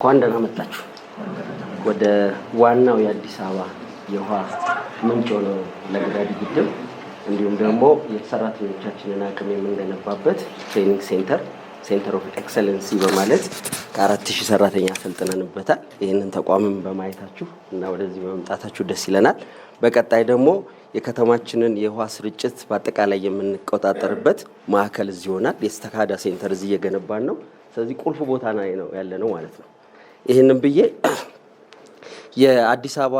እንኳን ደህና መጣችሁ ወደ ዋናው የአዲስ አበባ የውሃ ምንጭ ነው ለገዳዲ ግድብ እንዲሁም ደግሞ የሰራተኞቻችንን አቅም የምንገነባበት ትሬኒንግ ሴንተር ኦፍ ኤክሰለንሲ በማለት ከ4000 ሰራተኛ አሰልጥነንበታል። ይሄንን ተቋምም በማየታችሁ እና ወደዚህ በመምጣታችሁ ደስ ይለናል። በቀጣይ ደግሞ የከተማችንን የውሃ ስርጭት በአጠቃላይ የምንቆጣጠርበት ማዕከል እዚህ ይሆናል። የስተካዳ ሴንተር እዚህ እየገነባን ነው። ስለዚህ ቁልፍ ቦታ ላይ ነው ያለነው ማለት ነው። ይሄንን ብዬ የአዲስ አበባ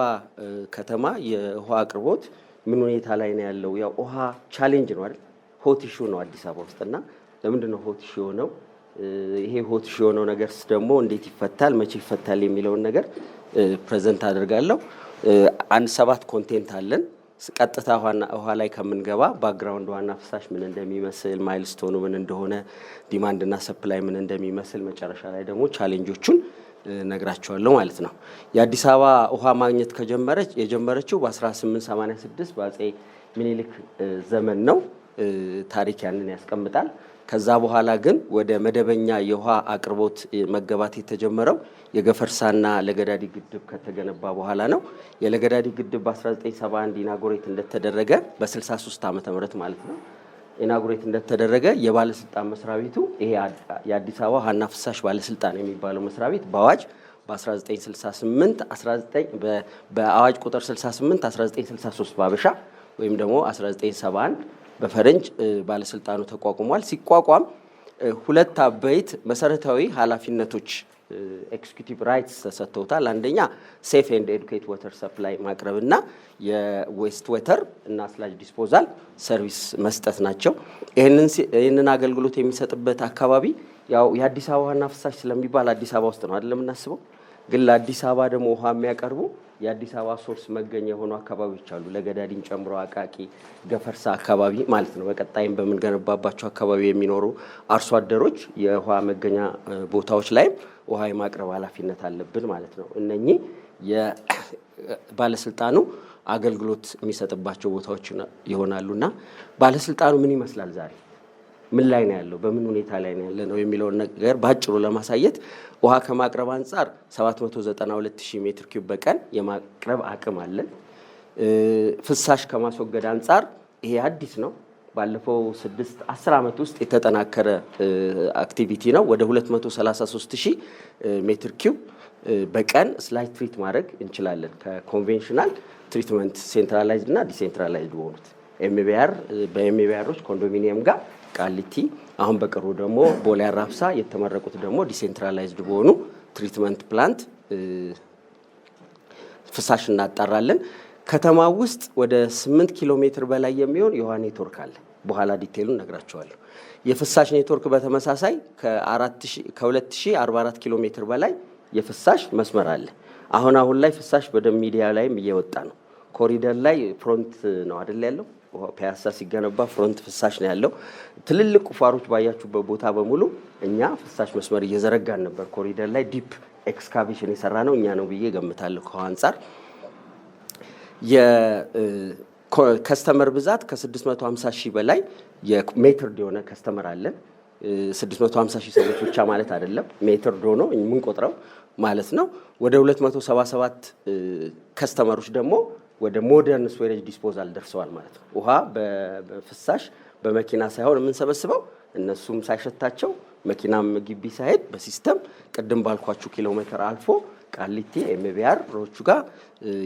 ከተማ የውሃ አቅርቦት ምን ሁኔታ ላይ ነው ያለው? ያው ውሃ ቻሌንጅ ነው አይደል? ሆት ኢሹ ነው አዲስ አበባ ውስጥና ለምንድን ነው ሆት ኢሹ የሆነው? ይሄ ሆት ኢሹ የሆነው ነገርስ ደግሞ እንዴት ይፈታል፣ መቼ ይፈታል የሚለውን ነገር ፕሬዘንት አድርጋለሁ። አንድ 7 ኮንቴንት አለን። ቀጥታ ውሃ ላይ ከምንገባ ባክግራውንድ ዋና ፍሳሽ ምን እንደሚመስል፣ ማይልስቶኑ ምን እንደሆነ፣ ዲማንድ እና ሰፕላይ ምን እንደሚመስል፣ መጨረሻ ላይ ደግሞ ቻሌንጆቹን ነግራቸዋለሁ ማለት ነው። የአዲስ አበባ ውሃ ማግኘት የጀመረችው በ1886 በአፄ ምኒልክ ዘመን ነው። ታሪክ ያንን ያስቀምጣል። ከዛ በኋላ ግን ወደ መደበኛ የውሃ አቅርቦት መገባት የተጀመረው የገፈርሳና ለገዳዲ ግድብ ከተገነባ በኋላ ነው። የለገዳዲ ግድብ በ1971 ኢናጉሬት እንደተደረገ በ63 ዓመተ ምህረት ማለት ነው ኢናጉሬት እንደተደረገ የባለስልጣን መስሪያ ቤቱ ይሄ የአዲስ አበባ ውሃና ፍሳሽ ባለስልጣን የሚባለው መስሪያ ቤት በአዋጅ በ1968 በአዋጅ ቁጥር 68 1963 ባበሻ ወይም ደግሞ 1971 በፈረንጅ ባለስልጣኑ ተቋቁሟል። ሲቋቋም 2 አበይት መሰረታዊ ኃላፊነቶች ኤክስኪዩቲቭ ራይትስ ተሰጥተውታል። አንደኛ ሴፍ ኤንድ ኤዱኬት ዋተር ሰፕላይ ማቅረብና የዌስት ዋተር እና ስላጅ ዲስፖዛል ሰርቪስ መስጠት ናቸው። ይህንን አገልግሎት የሚሰጥበት አካባቢ ያው የአዲስ አበባ ውሃና ፍሳሽ ስለሚባል አዲስ አበባ ውስጥ ነው አይደለም እናስበው። ግን ለአዲስ አበባ ደግሞ ውሃ የሚያቀርቡ የአዲስ አበባ ሶርስ መገኛ የሆኑ አካባቢዎች አሉ። ለገዳዲን ጨምሮ አቃቂ፣ ገፈርሳ አካባቢ ማለት ነው። በቀጣይም በምንገነባባቸው አካባቢ የሚኖሩ አርሶ አደሮች የውሃ መገኛ ቦታዎች ላይም ውሃ የማቅረብ ኃላፊነት አለብን ማለት ነው። እነኚህ የባለስልጣኑ አገልግሎት የሚሰጥባቸው ቦታዎች ይሆናሉና ባለስልጣኑ ምን ይመስላል ዛሬ ምን ላይ ነው ያለው፣ በምን ሁኔታ ላይ ነው ያለው የሚለውን ነገር ባጭሩ ለማሳየት ውሃ ከማቅረብ አንፃር 792000 ሜትር ኪዩብ በቀን የማቅረብ አቅም አለን። ፍሳሽ ከማስወገድ አንፃር ይሄ አዲስ ነው። ባለፈው 10 ዓመት ውስጥ የተጠናከረ አክቲቪቲ ነው። ወደ 233000 ሜትር ኪዩብ በቀን ስላጅ ትሪት ማድረግ እንችላለን። ከኮንቬንሽናል ትሪትመንት ሴንትራላይዝድ እና ዲሴንትራላይዝድ በሆኑት ኤምቢአር በኤምቢአሮች ኮንዶሚኒየም ጋር ቃሊቲ አሁን በቅርቡ ደግሞ ቦሌ አራብሳ የተመረቁት ደግሞ ዲሴንትራላይዝድ በሆኑ ትሪትመንት ፕላንት ፍሳሽ እናጣራለን። ከተማ ውስጥ ወደ 8 ኪሎ ሜትር በላይ የሚሆን የውሃ ኔትወርክ አለ። በኋላ ዲቴይሉን ነግራቸዋለሁ። የፍሳሽ ኔትወርክ በተመሳሳይ ከ2044 ኪሎ ሜትር በላይ የፍሳሽ መስመር አለ። አሁን ላይ ፍሳሽ ወደ ሚዲያ ላይም እየወጣ ነው። ኮሪደር ላይ ፍሮንት ነው አይደል ያለው። ፒያሳ ሲገነባ ፍሮንት ፍሳሽ ነው ያለው። ትልልቅ ቁፋሮች ባያችሁበት ቦታ በሙሉ እኛ ፍሳሽ መስመር እየዘረጋን ነበር። ኮሪደር ላይ ዲፕ ኤክስካቬሽን የሰራ ነው እኛ ነው ብዬ ገምታለሁ። ከአንጻር የከስተመር ብዛት ከ650,000 በላይ የሜትር የሆነ ከስተመር አለን። 650,000 ሰዎች ብቻ ማለት አይደለም፣ ሜትር ዶኖ የምንቆጥረው ማለት ነው። ወደ 277 ከስተመሮች ደግሞ ወደ ሞደርን ስዌሬጅ ዲስፖዛል ደርሰዋል ማለት ነው። ውሃ በፍሳሽ በመኪና ሳይሆን የምንሰበስበው እነሱም ሳይሸታቸው መኪናም ግቢ ሳይሄድ በሲስተም ቅድም ባልኳችሁ ኪሎ ሜትር አልፎ ቃሊቲ ኤምቢአር ሮቹ ጋር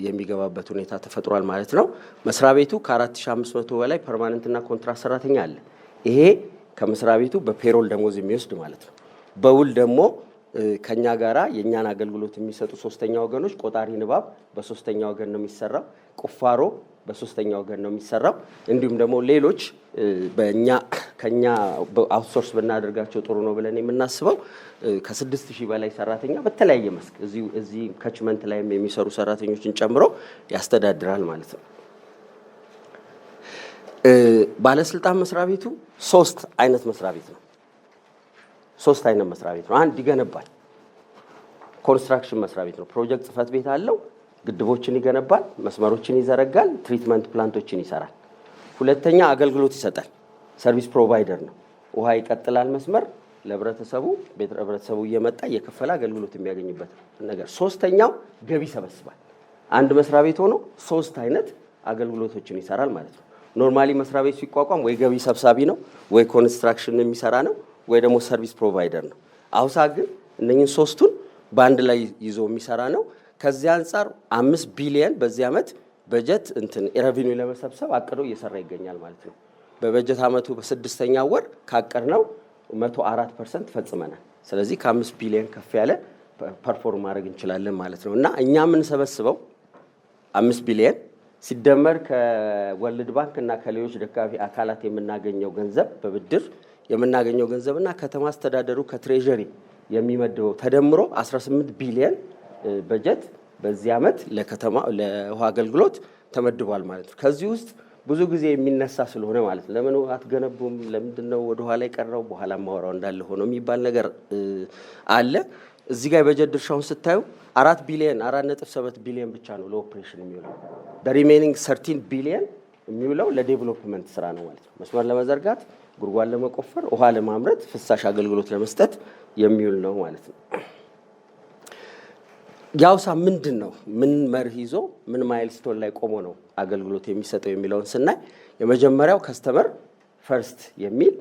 የሚገባበት ሁኔታ ተፈጥሯል ማለት ነው። መስሪያ ቤቱ ከ4500 በላይ ፐርማነንት እና ኮንትራት ሰራተኛ አለ። ይሄ ከመስሪያ ቤቱ በፔሮል ደሞዝ የሚወስድ ማለት ነው። በውል ደግሞ ከኛ ጋራ የኛን አገልግሎት የሚሰጡ ሶስተኛ ወገኖች ቆጣሪ ንባብ በሶስተኛ ወገን ነው የሚሰራው። ቁፋሮ በሶስተኛ ወገን ነው የሚሰራው። እንዲሁም ደግሞ ሌሎች ከኛ አውትሶርስ ብናደርጋቸው ጥሩ ነው ብለን የምናስበው ከ6000 በላይ ሰራተኛ በተለያየ መስክ እዚህ ካችመንት ላይም የሚሰሩ ሰራተኞችን ጨምሮ ያስተዳድራል ማለት ነው። ባለስልጣን መስሪያ ቤቱ 3 አይነት መስሪያ ቤት ነው። 3 አይነት መስሪያ ቤት ነው። አንድ ይገነባል፣ ኮንስትራክሽን መስሪያ ቤት ነው። ፕሮጀክት ጽህፈት ቤት አለው። ግድቦችን ይገነባል፣ መስመሮችን ይዘረጋል፣ ትሪትመንት ፕላንቶችን ይሰራል። ሁለተኛ አገልግሎት ይሰጣል፣ ሰርቪስ ፕሮቫይደር ነው። ውሃ ይቀጥላል መስመር ለህብረተሰቡ ህብረተሰቡ እየመጣ እየከፈለ አገልግሎት የሚያገኝበት ነገር። ሶስተኛው ገቢ ሰበስባል። አንድ መስሪያ ቤት ሆኖ 3 አይነት አገልግሎቶችን ይሰራል ማለት ነው። ኖርማሊ መስሪያ ቤት ሲቋቋም ወይ ገቢ ሰብሳቢ ነው፣ ወይ ኮንስትራክሽን የሚሰራ ነው፣ ወይ ደግሞ ሰርቪስ ፕሮቫይደር ነው። አውሳ ግን እነኚህን 3ቱን በአንድ ላይ ይዞ የሚሰራ ነው። ከዚህ አንጻር 5 ቢሊዮን በዚህ ዓመት በጀት ሬቨኒው ለመሰብሰብ አቅዶ እየሰራ ይገኛል ማለት ነው። በበጀት ዓመቱ በ6ኛው ወር ካቀድነው 104% ፈጽመናል። ስለዚህ ከ5 ቢሊዮን ከፍ ያለ ፐርፎርም ማድረግ እንችላለን ማለት ነው እና እኛ የምንሰበስበው 5 ቢሊዮን ሲደመር ከወርልድ ባንክ እና ከሌሎች ደጋፊ አካላት የምናገኘው ገንዘብ በብድር የምናገኘው ገንዘብና ከተማ አስተዳደሩ ከትሬዠሪ የሚመድበው ተደምሮ 18 ቢሊዮን በጀት በዚህ ዓመት ለውሃ አገልግሎት ተመድቧል ማለት ነው። ከዚህ ውስጥ ብዙ ጊዜ የሚነሳ ስለሆነ ማለት ነው ለምን አትገነቡም፣ ለምንድነው ወደ ኋላ የቀረው፣ በኋላ ማወራው እንዳለ ሆኖ የሚባል ነገር አለ። እዚህ ጋር የበጀት ድርሻውን ስታዩ 4 ቢሊዮን 4.7 ቢሊዮን ብቻ ነው ለኦፕሬሽን የሚውለው። በሪሜኒንግ 13 ቢሊዮን የሚውለው ለዴቨሎፕመንት ስራ ነው ማለት ነው። መስመር ለመዘርጋት፣ ጉድጓድ ለመቆፈር፣ ውሃ ለማምረት፣ ፍሳሽ አገልግሎት ለመስጠት የሚውል ነው ማለት ነው። ያውሳ ምንድን ነው? ምን መርህ ይዞ ምን ማይልስቶን ላይ ቆሞ ነው አገልግሎት የሚሰጠው የሚለውን ስናይ የመጀመሪያው ከስተመር ፈርስት የሚል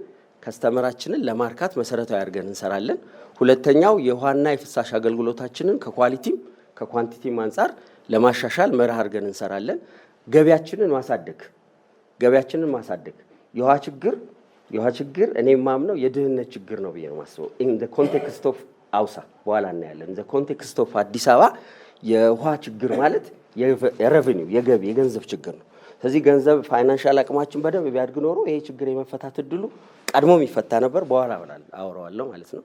ከስተመራችንን ለማርካት መሰረታዊ አድርገን እንሰራለን። ሁለተኛው የውሃና የፍሳሽ አገልግሎታችንን ከኳሊቲም ከኳንቲቲም አንጻር ለማሻሻል መርህ አድርገን እንሰራለን። ገቢያችንን ማሳደግ የውሃ ችግር እኔ የማምነው የድህነት ችግር ነው ብዬ ነው የማስበው። ኢን ዘ ኮንቴክስት ኦፍ አውሳ በኋላ እናያለን። ዘ ኮንቴክስት ኦፍ አዲስ አበባ የውሃ ችግር ማለት የሬቨኒው የገንዘብ ችግር ነው። ስለዚህ ገንዘብ ፋይናንሻል አቅማችን በደንብ ቢያድግ ኖሮ ይሄ ችግር የመፈታት እድሉ ቀድሞ የሚፈታ ነበር። በኋላ አወራዋለሁ ማለት ነው።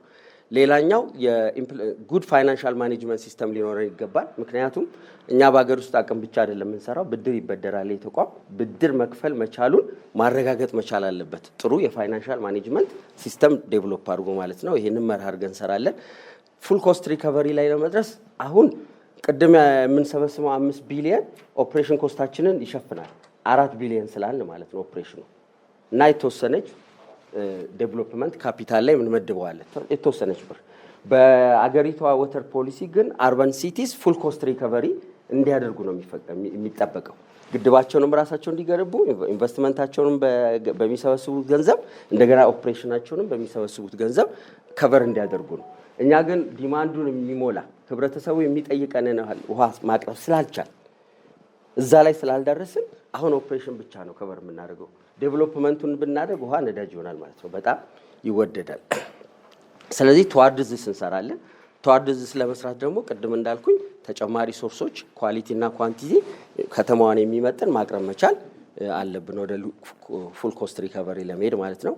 ሌላኛው የጉድ ፋይናንሻል ማኔጅመንት ሲስተም ሊኖረን ይገባል። ምክንያቱም እኛ በሀገር ውስጥ አቅም ብቻ አይደለም የምንሰራው፣ ብድር ይበደራል። የተቋም ብድር መክፈል መቻሉን ማረጋገጥ መቻል አለበት። ጥሩ የፋይናንሻል ማኔጅመንት ሲስተም ዴቨሎፕ አድርጎ ማለት ነው። ይሄንን መርህ አድርገን እንሰራለን። ፉል ኮስት ሪከቨሪ ላይ ለመድረስ አሁን ቅድም የምንሰበስበው 5 ቢሊዮን ኦፕሬሽን ኮስታችንን ይሸፍናል። 4 ቢሊዮን ስላልን ማለት ነው ኦፕሬሽኑ እና የተወሰነች ዴቨሎፕመንት ካፒታል ላይ የምንመድበዋለን የተወሰነች ብር። በአገሪቷ ወተር ፖሊሲ ግን አርባን ሲቲስ ፉል ኮስት ሪከቨሪ እንዲያደርጉ ነው የሚጠበቀው። ግድባቸውንም ራሳቸው እንዲገነቡ፣ ኢንቨስትመንታቸውንም በሚሰበስቡት ገንዘብ፣ እንደገና ኦፕሬሽናቸውንም በሚሰበስቡት ገንዘብ ከቨር እንዲያደርጉ ነው። እኛ ግን ዲማንዱን የሚሞላ ህብረተሰቡ የሚጠይቀንን ውሃ ማቅረብ ስላልቻል እዛ ላይ ስላልደረስን አሁን ኦፕሬሽን ብቻ ነው ከቨር የምናደርገው። ዴቨሎፕመንቱን ብናደርግ ውሃ ነዳጅ ይሆናል ማለት ነው፣ በጣም ይወደዳል። ስለዚህ ተዋርድ ዚስ እንሰራለን። ተዋርድ ዚስ ለመስራት ደግሞ ቅድም እንዳልኩኝ ተጨማሪ ሶርሶች ኳሊቲ እና ኳንቲቲ ከተማዋን የሚመጥን ማቅረብ መቻል አለብን ወደ ፉል ኮስት ሪከቨሪ ለመሄድ ማለት ነው።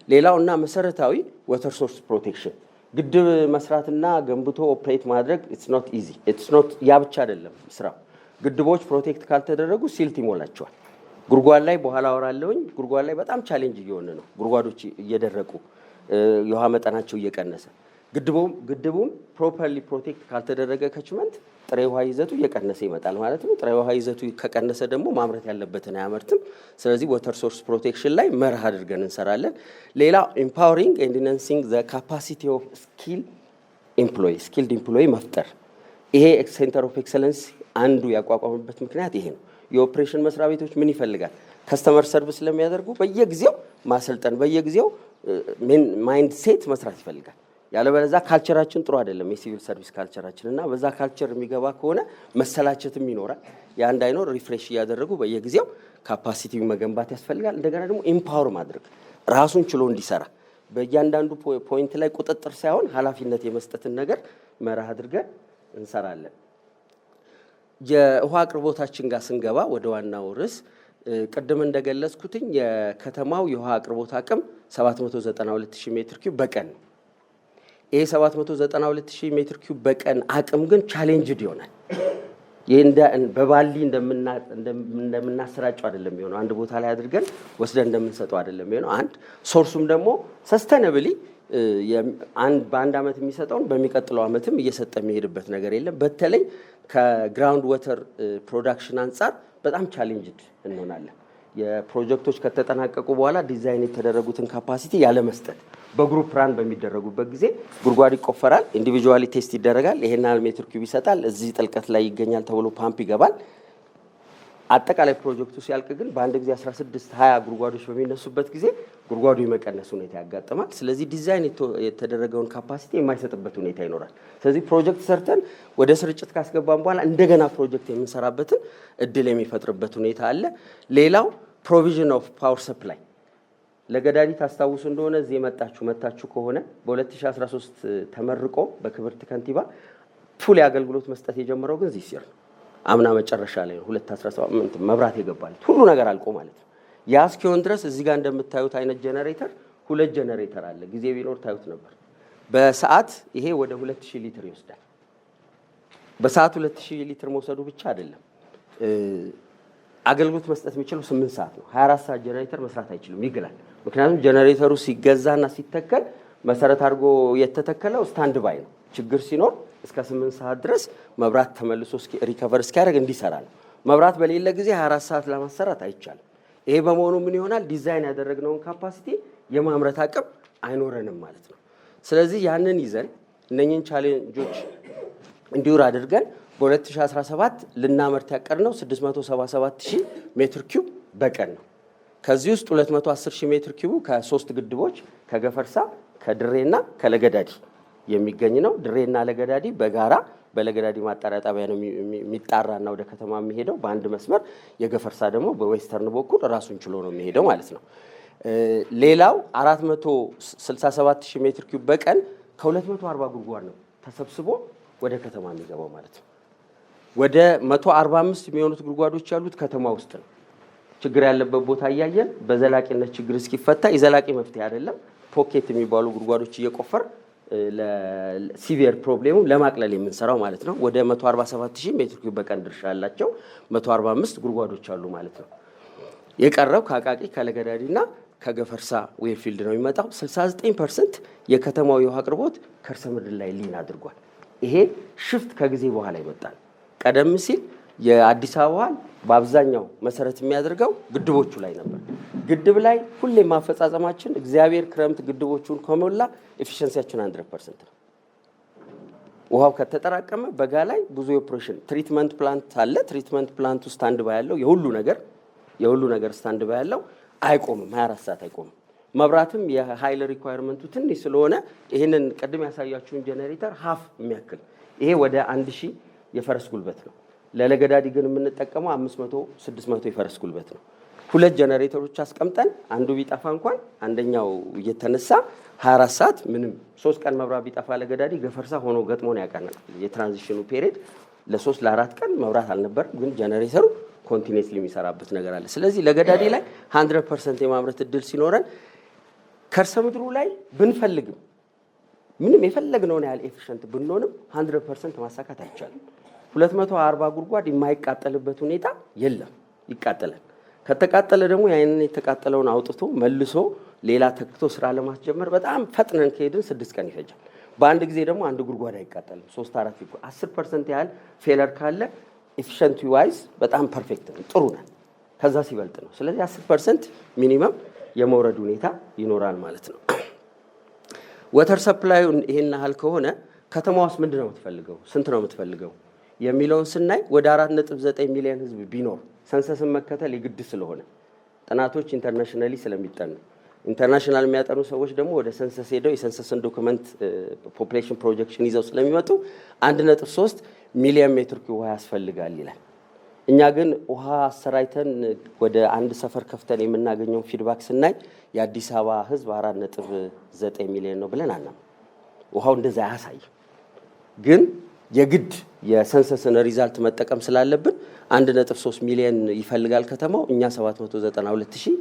ሌላውና መሰረታዊ ወተር ሶርስ ፕሮቴክሽን ግድብ መስራትና ገንብቶ ኦፕሬት ማድረግ ኢትስ ኖት ያ ብቻ አይደለም ስራው። ግድቦች ፕሮቴክት ካልተደረጉ ሲልት ይሞላቸዋል። ጉድጓድ ላይ በኋላ አወራለሁኝ። ጉድጓድ ላይ በጣም ቻሌንጅ እየሆነ ነው። ጉድጓዶች እየደረቁ የውሃ መጠናቸው እየቀነሰ ግድቡም ፕሮፐርሊ ፕሮቴክት ካልተደረገ ከችመንት ጥሬ ውሃ ይዘቱ እየቀነሰ ይመጣል ማለት ነው። ጥሬ ውሃ ይዘቱ ከቀነሰ ደግሞ ማምረት ያለበትን አያመርትም። ስለዚህ ወተር ሶርስ ፕሮቴክሽን ላይ መርህ አድርገን እንሰራለን። ሌላ ኢምፓወሪንግ ኤንድ ኢንሃንሲንግ ዘ ካፓሲቲ ኦፍ ስኪልድ ኢምፕሎይ መፍጠር። ይሄ ሴንተር ኦፍ ኤክሰለንስ አንዱ ያቋቋመበት ምክንያት ይሄ ነው። የኦፕሬሽን መስሪያ ቤቶች ምን ይፈልጋል? ከስተመር ሰርቪስ ስለሚያደርጉ በየጊዜው ማሰልጠን፣ በየጊዜው ማይንድ ሴት መስራት ይፈልጋል። ያለበለዚያ ካልቸራችን ጥሩ አይደለም፣ የሲቪል ሰርቪስ ካልቸራችን እና በዛ ካልቸር የሚገባ ከሆነ መሰላቸትም ይኖራል። ያ እንዳይኖር ሪፍሬሽ እያደረጉ በየጊዜው ካፓሲቲ መገንባት ያስፈልጋል። እንደገና ደግሞ ኢምፓወር ማድረግ ራሱን ችሎ እንዲሰራ በእያንዳንዱ ፖይንት ላይ ቁጥጥር ሳይሆን ኃላፊነት የመስጠትን ነገር መርህ አድርገን እንሰራለን። የውሃ አቅርቦታችን ጋር ስንገባ ወደ ዋናው ርዕስ ቅድም እንደገለጽኩትኝ የከተማው የውሃ አቅርቦት አቅም 792,000 ሜትር ኪዩብ በቀን ነው። ይሄ 792,000 ሜትር ኪዩብ በቀን አቅም ግን ቻሌንጅድ ይሆናል። ይሄ በባሊ እንደምናሰራጨው አይደለም የሚሆነው። አንድ ቦታ ላይ አድርገን ወስደን እንደምንሰጠው አይደለም የሚሆነው። አንድ ሶርሱም ደግሞ ሰስተነብሊ በአንድ ዓመት የሚሰጠውን በሚቀጥለው ዓመትም እየሰጠ የሚሄድበት ነገር የለም። በተለይ ከግራውንድ ወተር ፕሮዳክሽን አንጻር በጣም ቻሌንጅድ እንሆናለን። የፕሮጀክቶች ከተጠናቀቁ በኋላ ዲዛይን የተደረጉትን ካፓሲቲ ያለመስጠት በግሩፕ ራን በሚደረጉበት ጊዜ ጉድጓድ ይቆፈራል፣ ኢንዲቪጁዋሊ ቴስት ይደረጋል። ይሄን ያህል ሜትር ኪዩብ ይሰጣል፣ እዚህ ጥልቀት ላይ ይገኛል ተብሎ ፓምፕ ይገባል። አጠቃላይ ፕሮጀክቱ ሲያልቅ ግን በአንድ ጊዜ 16 20 ጉድጓዶች በሚነሱበት ጊዜ ጉድጓዱ የመቀነስ ሁኔታ ያጋጥማል። ስለዚህ ዲዛይን የተደረገውን ካፓሲቲ የማይሰጥበት ሁኔታ ይኖራል። ስለዚህ ፕሮጀክት ሰርተን ወደ ስርጭት ካስገባን በኋላ እንደገና ፕሮጀክት የምንሰራበትን እድል የሚፈጥርበት ሁኔታ አለ። ሌላው ፕሮቪዥን ኦፍ ፓወር ሰፕላይ ለገዳዲ ታስታውሱ እንደሆነ እዚህ መታችሁ ከሆነ በ2013 ተመርቆ በክብርት ከንቲባ ፉል አገልግሎት መስጠት የጀመረው ግን እዚህ ሲር ነው። አምና መጨረሻ ላይ 2017 መብራት የገባለት ሁሉ ነገር አልቆ ማለት ነው። ያ እስኪሆን ድረስ እዚህ ጋር እንደምታዩት አይነት ጄነሬተር 2 ጄነሬተር አለ። ጊዜ ቢኖር ታዩት ነበር። በሰዓት ይሄ ወደ 2000 ሊትር ይወስዳል። በሰዓት 2000 ሊትር መውሰዱ ብቻ አይደለም፣ አገልግሎት መስጠት የሚችለው 8 ሰዓት ነው። 24 ሰዓት ጄነሬተር መስራት አይችልም፣ ይግላል። ምክንያቱም ጄነሬተሩ ሲገዛና ሲተከል መሰረት አድርጎ የተተከለው ስታንድ ባይ ነው። ችግር ሲኖር እስከ 8 ሰዓት ድረስ መብራት ተመልሶ ሪከቨር እስኪያደርግ እንዲሰራ ነው። መብራት በሌለ ጊዜ 24 ሰዓት ለማሰራት አይቻልም። ይሄ በመሆኑ ምን ይሆናል? ዲዛይን ያደረግነውን ካፓሲቲ የማምረት አቅም አይኖረንም ማለት ነው። ስለዚህ ያንን ይዘን እነኚህን ቻሌንጆች እንዲውር አድርገን በ2017 ልናመርት ያቀድነው 677000 ሜትር ኪዩብ በቀን ነው። ከዚህ ውስጥ 210000 ሜትር ኪዩብ ከ3 ግድቦች ከገፈርሳ ከድሬና ከለገዳዲ የሚገኝ ነው። ድሬና ለገዳዲ በጋራ በለገዳዲ ማጣሪያ ጣቢያ ነው የሚጣራና ወደ ከተማ የሚሄደው በአንድ መስመር፣ የገፈርሳ ደግሞ በዌስተርን በኩል ራሱን ችሎ ነው የሚሄደው ማለት ነው። ሌላው 467000 ሜትር ኪዩብ በቀን ከ240 ጉድጓድ ነው ተሰብስቦ ወደ ከተማ የሚገባው ማለት ነው። ወደ 145 የሚሆኑት ጉድጓዶች ያሉት ከተማ ውስጥ ነው። ችግር ያለበት ቦታ እያየን በዘላቂነት ችግር እስኪፈታ የዘላቂ መፍትሄ አይደለም፣ ፖኬት የሚባሉ ጉድጓዶች እየቆፈር ለሲቪየር ፕሮብሌሙን ለማቅለል የምንሰራው ማለት ነው። ወደ 147000 ሜትር ኪዩብ በቀን ድርሻ ያላቸው 145 ጉድጓዶች አሉ ማለት ነው። የቀረው ከአቃቂ ከለገዳዲና ከገፈርሳ ዌልፊልድ ነው የሚመጣው። 69% የከተማው የውሃ አቅርቦት ከርሰ ምድር ላይ ሊን አድርጓል። ይሄ ሽፍት ከጊዜ በኋላ ይመጣል። ቀደም ሲል የአዲስ አበባን በአብዛኛው መሰረት የሚያደርገው ግድቦቹ ላይ ነበር። ግድብ ላይ ሁሌም ማፈጻጸማችን እግዚአብሔር ክረምት ግድቦቹን ከሞላ ኤፊሽንሲያችን 100% ነው። ውሃው ከተጠራቀመ በጋ ላይ ብዙ የኦፕሬሽን ትሪትመንት ፕላንት አለ። ትሪትመንት ፕላንቱ ስታንድ ባይ ያለው የሁሉ ነገር ስታንድ ባይ ያለው አይቆምም፣ 24 ሰዓት አይቆምም። መብራትም የኃይል ሪኳየርመንቱ ትንሽ ስለሆነ ይሄንን ቀደም ያሳያችሁን ጄነሬተር ሀፍ የሚያክል ይሄ ወደ 1000 የፈረስ ጉልበት ነው። ለለገዳዲ ግን የምንጠቀመው 500 600 የፈረስ ጉልበት ነው። 2 ጄነሬተሮች አስቀምጠን አንዱ ቢጠፋ እንኳን አንደኛው እየተነሳ 24 ሰዓት ምንም 3 ቀን መብራት ቢጠፋ ለገዳዲ ገፈርሳ ሆኖ ገጥሞ ነው ያቀናል። የትራንዚሽኑ ፔሪድ ለ3 ለ4 ቀን መብራት አልነበረም፣ ግን ጄነሬተሩ ኮንቲኒየስሊ የሚሰራበት ነገር አለ። ስለዚህ ለገዳዲ ላይ 100% የማምረት እድል ሲኖረን ከርሰ ምድሩ ላይ ብንፈልግም ምንም የፈለግነውን ያህል ኤፊሽንት ብንሆንም 100% ማሳካት አይቻልም። 240 ጉድጓድ የማይቃጠልበት ሁኔታ የለም፣ ይቃጠላል። ከተቃጠለ ደግሞ ያንን የተቃጠለውን አውጥቶ መልሶ ሌላ ተክቶ ስራ ለማስጀመር በጣም ፈጥነን ከሄድን 6 ቀን ይፈጃል። በአንድ ጊዜ ደግሞ አንድ ጉድጓድ አይቃጠልም። 3-4 ጉድጓድ 10% ያህል ፌለር ካለ ኤፊሽንሲ ዋይዝ በጣም ፐርፌክት ነው፣ ጥሩ ነው። ከዛ ሲበልጥ ነው። ስለዚህ 10% ሚኒመም የመውረድ ሁኔታ ይኖራል ማለት ነው። ወተር ሰፕላዩን ይሄን ያህል ከሆነ ከተማ ውስጥ ምንድነው የምትፈልገው፣ ስንት ነው የምትፈልገው የሚለውን ስናይ ወደ 4.9 ሚሊዮን ህዝብ ቢኖር ሰንሰስን መከተል የግድ ስለሆነ ጥናቶች ኢንተርናሽናሊ ስለሚጠኑ ኢንተርናሽናል የሚያጠኑ ሰዎች ደግሞ ወደ ሰንሰስ ሄደው የሰንሰስን ዶክመንት ፖፑሌሽን ፕሮጀክሽን ይዘው ስለሚመጡ 1.3 ሚሊዮን ሜትር ኪዩብ ውሃ ያስፈልጋል ይላል። እኛ ግን ውሃ አሰራይተን ወደ አንድ ሰፈር ከፍተን የምናገኘው ፊድባክ ስናይ የአዲስ አበባ ህዝብ 4.9 ሚሊዮን ነው ብለን አናም። ውሃው እንደዛ አያሳይም። ግን የግድ የሰንሰስን ሪዛልት መጠቀም ስላለብን 1.3 ሚሊዮን ይፈልጋል ከተማው። እኛ 792000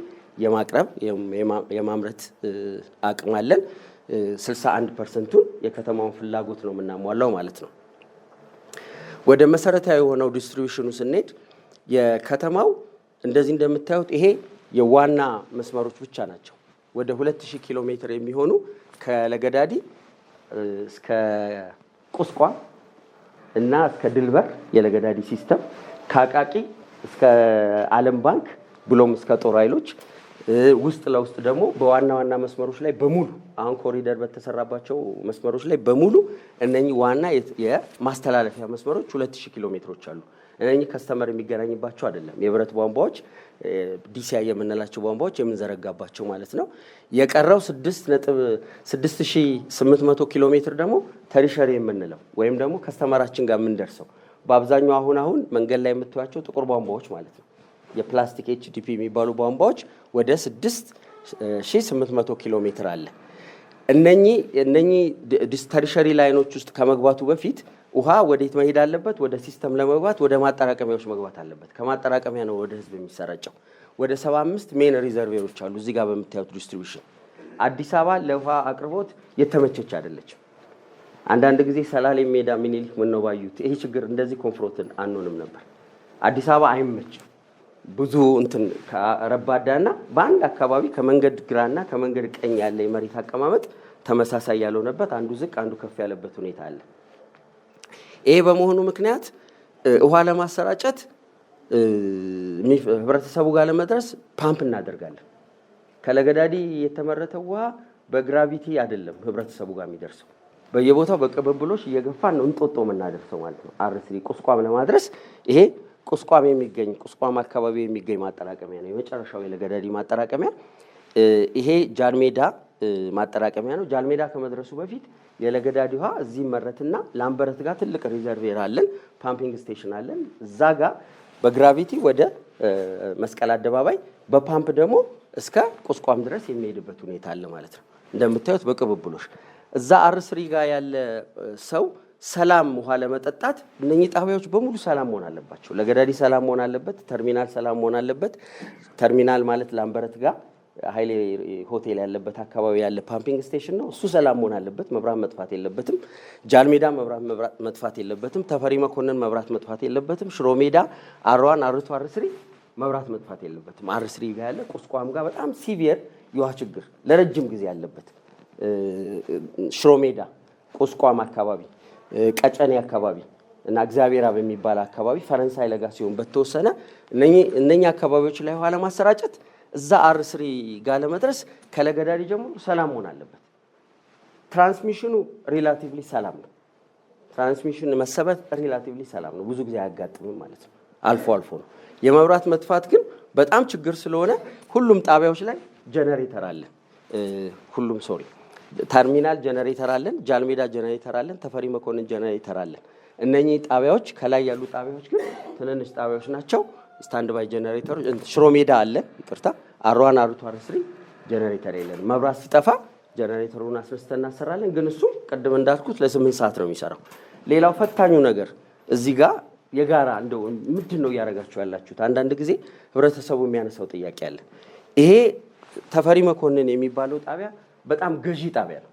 የማቅረብ የማምረት አቅም አለን። 61%ቱን የከተማውን ፍላጎት ነው የምናሟላው ማለት ነው። ወደ መሰረታዊ የሆነው ዲስትሪቢዩሽኑ ስንሄድ የከተማው እንደዚህ እንደምታዩት ይሄ የዋና መስመሮች ብቻ ናቸው። ወደ 2000 ኪሎ ሜትር የሚሆኑ ከለገዳዲ እስከ ቁስቋም እና እስከ ድልበር የለገዳዲ ሲስተም፣ ከአቃቂ እስከ ዓለም ባንክ ብሎም እስከ ጦር ኃይሎች ውስጥ ለውስጥ ደግሞ በዋና ዋና መስመሮች ላይ በሙሉ አሁን ኮሪደር በተሰራባቸው መስመሮች ላይ በሙሉ እነኚህ ዋና የማስተላለፊያ መስመሮች 2000 ኪሎ ሜትሮች አሉ። እነኚህ ከስተመር የሚገናኝባቸው አይደለም። የብረት ቧንቧዎች ዲሲአይ የምንላቸው ቧንቧዎች የምንዘረጋባቸው ማለት ነው። የቀረው 6.6800 ኪሎ ሜትር ደግሞ ተሪሸሪ የምንለው ወይም ደግሞ ከስተመራችን ጋር የምንደርሰው በአብዛኛው አሁን መንገድ ላይ የምታዩቸው ጥቁር ቧንቧዎች ማለት ነው የፕላስቲክ ኤችዲፒ የሚባሉ ቧንቧዎች ወደ 6800 ኪሎ ሜትር አለ። እነኚህ ተሪሸሪ ላይኖች ውስጥ ከመግባቱ በፊት ውሃ ወዴት መሄድ አለበት? ወደ ሲስተም ለመግባት ወደ ማጠራቀሚያዎች መግባት አለበት። ከማጠራቀሚያ ነው ወደ ህዝብ የሚሰራጨው። ወደ 75 ሜን ሪዘርቬሮች አሉ እዚህ ጋር በምታዩት ዲስትሪቢዩሽን። አዲስ አበባ ለውሃ አቅርቦት የተመቸች አይደለችም። አንዳንድ ጊዜ ሰላሌ ሜዳ ምኒልክ ምን ነው ባዩት ይሄ ችግር እንደዚህ ኮንፍሮንትን አንሆንም ነበር። አዲስ አበባ አይመችም። ብዙ እንትን ረባዳና በአንድ አካባቢ ከመንገድ ግራና ከመንገድ ቀኝ ያለ የመሬት አቀማመጥ ተመሳሳይ ያልሆነበት አንዱ ዝቅ አንዱ ከፍ ያለበት ሁኔታ አለ። ይሄ በመሆኑ ምክንያት ውሃ ለማሰራጨት ህብረተሰቡ ጋር ለመድረስ ፓምፕ እናደርጋለን። ከለገዳዲ የተመረተው ውሃ በግራቪቲ አይደለም ህብረተሰቡ ጋር የሚደርሰው፣ በየቦታው በቅብብሎሽ እየገፋን ነው እንጦጦ የምናደርሰው ማለት ነው። አርስሪ ቁስቋም ለማድረስ ይሄ ቁስቋም የሚገኝ ቁስቋም አካባቢ የሚገኝ ማጠራቀሚያ ነው የመጨረሻው የለገዳዲ ማጠራቀሚያ። ይሄ ጃንሜዳ ማጠራቀሚያ ነው። ጃንሜዳ ከመድረሱ በፊት የለገዳዲ ውሃ እዚህ መረትና ላምበረት ጋር ትልቅ ሪዘርቬር አለን፣ ፓምፒንግ ስቴሽን አለን። እዛ ጋር በግራቪቲ ወደ መስቀል አደባባይ በፓምፕ ደግሞ እስከ ቁስቋም ድረስ የሚሄድበት ሁኔታ አለ ማለት ነው። እንደምታዩት በቅብብሎሽ እዛ አርስሪ ጋር ያለ ሰው ሰላም ውሃ ለመጠጣት እነኚህ ጣቢያዎች በሙሉ ሰላም መሆን አለባቸው። ለገዳዲ ሰላም መሆን አለበት። ተርሚናል ሰላም መሆን አለበት። ተርሚናል ማለት ላምበረት ጋር ኃይሌ ሆቴል ያለበት አካባቢ ያለ ፓምፒንግ ስቴሽን ነው። እሱ ሰላም መሆን አለበት። መብራት መጥፋት የለበትም። ጃልሜዳ መብራት መጥፋት የለበትም። ተፈሪ መኮንን መብራት መጥፋት የለበትም። ሽሮ ሜዳ፣ አርዋን፣ አርቶ፣ አርስሪ መብራት መጥፋት የለበትም። አርስሪ ጋር ያለ ቁስቋም ጋር በጣም ሲቪየር የውሃ ችግር ለረጅም ጊዜ ያለበት ሽሮ ሜዳ፣ ቁስቋም አካባቢ፣ ቀጨኔ አካባቢ እና እግዚአብሔር አብ የሚባል አካባቢ ፈረንሳይ ለጋ ሲሆን በተወሰነ እነኚህ አካባቢዎች ላይ ውሃ ለማሰራጨት እዛ አርስሪ ጋር ለመድረስ ከለገዳዲ ጀምሮ ሰላም መሆን አለበት። ትራንስሚሽኑ ሪላቲቭሊ ሰላም ነው። ትራንስሚሽን መሰበት ሪላቲቭሊ ሰላም ነው። ብዙ ጊዜ አያጋጥምም ማለት ነው። አልፎ አልፎ ነው። የመብራት መጥፋት ግን በጣም ችግር ስለሆነ ሁሉም ጣቢያዎች ላይ ጀነሬተር አለ። ተርሚናል ጀነሬተር አለን፣ ጃልሜዳ ጀነሬተር አለን፣ ተፈሪ መኮንን ጀነሬተር አለን። እነኚህ ጣቢያዎች ከላይ ያሉ ጣቢያዎች ግን ትንንሽ ጣቢያዎች ናቸው። ስታንድ ባይ ጀነሬተሮች ሽሮ ሜዳ አለ፣ ይቅርታ፣ አርዋን፣ አርቶ፣ አርስሪ ጀነሬተር የለን። መብራት ሲጠፋ ጀነሬተሩን አስነስተን እናሰራለን። ግን እሱ ቅድም እንዳልኩት ለ8 ሰዓት ነው የሚሰራው። ሌላው ፈታኙ ነገር እዚህ ጋር የጋራ እንደው ምንድን ነው እያደረጋችሁ ያላችሁት? አንዳንድ ጊዜ ህብረተሰቡ የሚያነሳው ጥያቄ አለ። ይሄ ተፈሪ መኮንን የሚባለው ጣቢያ በጣም ገዢ ጣቢያ ነው።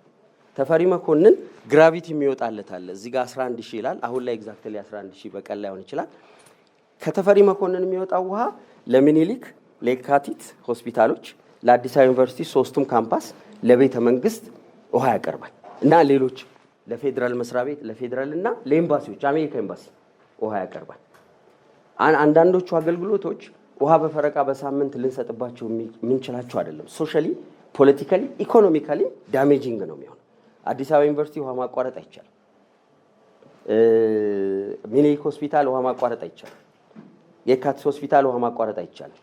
ተፈሪ መኮንን ግራቪቲ የሚወጣለት አለ። እዚህ ጋር 11000 ይላል። አሁን ላይ ኤግዛክትሊ 11000 በቀን ላይሆን ይችላል። ከተፈሪ መኮንን የሚወጣው ውሃ ለሚኒሊክ፣ ለየካቲት ሆስፒታሎች፣ ለአዲስ አበባ ዩኒቨርሲቲ 3ቱም ካምፓስ፣ ለቤተ መንግስት ውሃ ያቀርባል እና ሌሎች ለፌዴራል መስሪያ ቤት ለፌዴራል እና ለኤምባሲዎች አሜሪካ ኤምባሲ ውሃ ያቀርባል። አንዳንዶቹ አገልግሎቶች ውሃ በፈረቃ በሳምንት ልንሰጥባቸው የምንችላቸው አይደለም። ሶሻሊ፣ ፖለቲካሊ፣ ኢኮኖሚካሊ ዳሜጂንግ ነው የሚሆነው። አዲስ አበባ ዩኒቨርሲቲ ውሃ ማቋረጥ አይቻልም። ሚኒሊክ ሆስፒታል ውሃ ማቋረጥ አይቻልም። የካቲት ሆስፒታል ውሃ ማቋረጥ አይቻልም።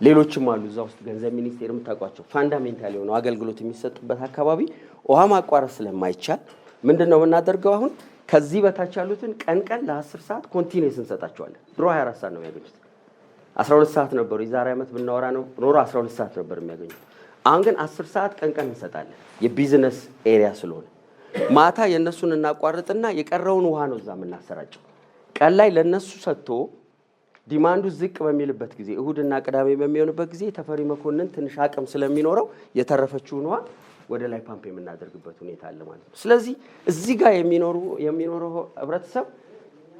ሌሎችም አሉ እዛ ውስጥ ገንዘብ ሚኒስቴር የምታውቋቸው ፋንዳሜንታል የሆነው አገልግሎት የሚሰጡበት አካባቢ ውሃ ማቋረጥ ስለማይቻል ምንድን ነው የምናደርገው? አሁን ከዚህ በታች ያሉትን ቀን ለ10 ሰዓት ኮንቲኒየስ እንሰጣቸዋለን። ድሮ 24 ሰዓት ነው የሚያገኙት። 12 ሰዓት ነበሩ። የዛሬ ዓመት ብናወራ ነው ኖሮ 12 ሰዓት ነበር የሚያገኙት። አሁን ግን 10 ሰዓት ቀን እንሰጣለን። የቢዝነስ ኤሪያ ስለሆነ ማታ የእነሱን እናቋርጥና የቀረውን ውሃ ነው እዛ የምናሰራጨው። ቀን ላይ ለእነሱ ሰጥቶ ዲማንዱ ዝቅ በሚልበት ጊዜ እሁድና ቅዳሜ በሚሆንበት ጊዜ ተፈሪ መኮንን ትንሽ አቅም ስለሚኖረው የተረፈችውን ውሃ ወደ ላይ ፓምፕ የምናደርግበት ሁኔታ አለ ማለት ነው። ስለዚህ እዚህ ጋር የሚኖረው ህብረተሰብ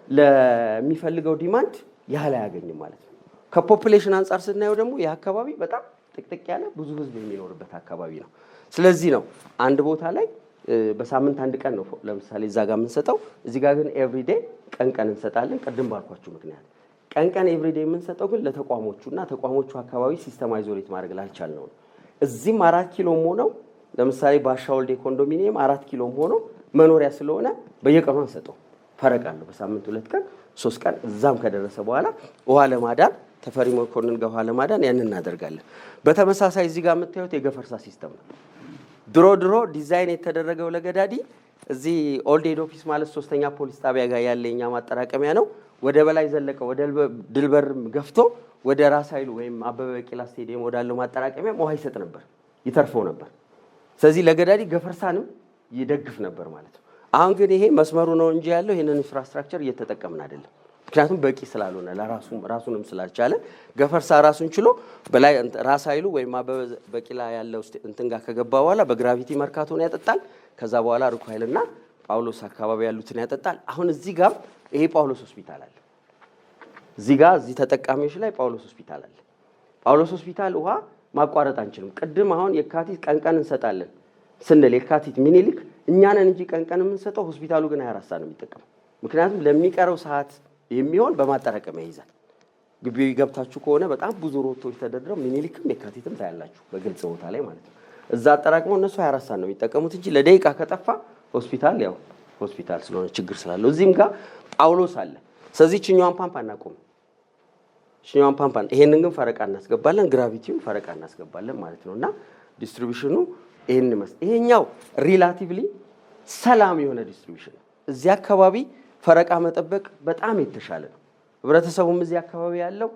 ለሚፈልገው ዲማንድ ያህል አያገኝም ማለት ነው። ከፖፑሌሽን አንጻር ስናየው ደግሞ ይህ አካባቢ በጣም ጥቅጥቅ ያለ ብዙ ህዝብ የሚኖርበት አካባቢ ነው። ስለዚህ ነው አንድ ቦታ ላይ በሳምንት አንድ ቀን ነው ለምሳሌ እዛ ጋር የምንሰጠው፣ እዚህ ጋር ግን ኤቭሪዴይ ቀን እንሰጣለን። ቅድም ባልኳችሁ ምክንያት ቀን ኤቭሪዴይ የምንሰጠው ግን ለተቋሞቹና ተቋሞቹ አካባቢ ሲስተም አይዞሌት ማድረግ ላልቻል ነው። እዚህም 4 ኪሎም ሆነው ለምሳሌ ባሻ ወልዴ ኮንዶሚኒየም 4 ኪሎም ሆኖ መኖሪያ ስለሆነ በየቀኑ አንሰጠው፣ ፈረቃ አለው። በሳምንት 2 ቀን 3 ቀን እዛም ከደረሰ በኋላ ውሃ ለማዳን ተፈሪ መኮንን ጋር ውሃ ለማዳን ያን እናደርጋለን። በተመሳሳይ እዚህ ጋር የምታዩት የገፈርሳ ሲስተም ነው። ድሮ ዲዛይን የተደረገው ለገዳዲ እዚህ ኦልድ ሄድ ኦፊስ ማለት 3ኛ ፖሊስ ጣቢያ ጋር ያለ የኛ ማጠራቀሚያ ነው። ወደ በላይ ዘለቀ ወደ ድልበር ገፍቶ ወደ ራስ ኃይሉ ወይም አበበ ቢቂላ ስቴዲየም ወዳለው ማጠራቀሚያ ውሃ ይሰጥ ነበር፣ ይተርፈው ነበር። ስለዚህ ለገዳዲ ገፈርሳንም ይደግፍ ነበር ማለት ነው። አሁን ግን ይሄ መስመሩ ነው እንጂ ያለው ይሄንን ኢንፍራስትራክቸር እየተጠቀምን አይደለም። ምክንያቱም በቂ ስላልሆነ ራሱንም ስላልቻለ ገፈርሳ ራሱን ችሎ በላይ ራስ ኃይሉ ወይም አበበ ቢቂላ ያለው እንትን ጋር ከገባ በኋላ በግራቪቲ መርካቶን ያጠጣል። ከዛ በኋላ ሩክ ኃይልና ጳውሎስ አካባቢ ያሉትን ያጠጣል። አሁን እዚህ ጋር ይሄ ጳውሎስ ሆስፒታል አለ። እዚህ ተጠቃሚዎች ላይ ጳውሎስ ሆስፒታል አለ። ጳውሎስ ሆስፒታል ውሃ ማቋረጥ አንችልም። ቅድም አሁን የካቲት ቀን እንሰጣለን ስንል የካቲት ሚኒሊክ እኛ ነን እንጂ ቀን የምንሰጠው፣ ሆስፒታሉ ግን 24 ሰዓት ነው የሚጠቀመው። ምክንያቱም ለሚቀረው ሰዓት የሚሆን በማጠራቀሚያ ይይዛል። ግቢው ገብታችሁ ከሆነ በጣም ብዙ ሮቶች ተደርድረው ሚኒሊክም የካቲትም ታያላችሁ በግልጽ ቦታ ላይ ማለት ነው። እዛ አጠራቅመው እነሱ 24 ሰዓት ነው የሚጠቀሙት እንጂ ለደቂቃ ከጠፋ ሆስፒታል ስለሆነ ችግር ስላለው እዚህም ጋር ጳውሎስ አለ። ስለዚህ ችኛዋን ፓምፕ አናቆም፣ ችኛዋን ፓምፕ ይሄንን ግን ፈረቃ እናስገባለን፣ ግራቪቲውን ፈረቃ እናስገባለን ማለት ነውና ዲስትሪቢዩሽኑ ይሄኛው ሪላቲቭሊ ሰላም የሆነ ዲስትሪቢዩሽን ነው። እዚህ አካባቢ ፈረቃ መጠበቅ በጣም የተሻለ ነው። ህብረተሰቡም እዚህ አካባቢ ያለው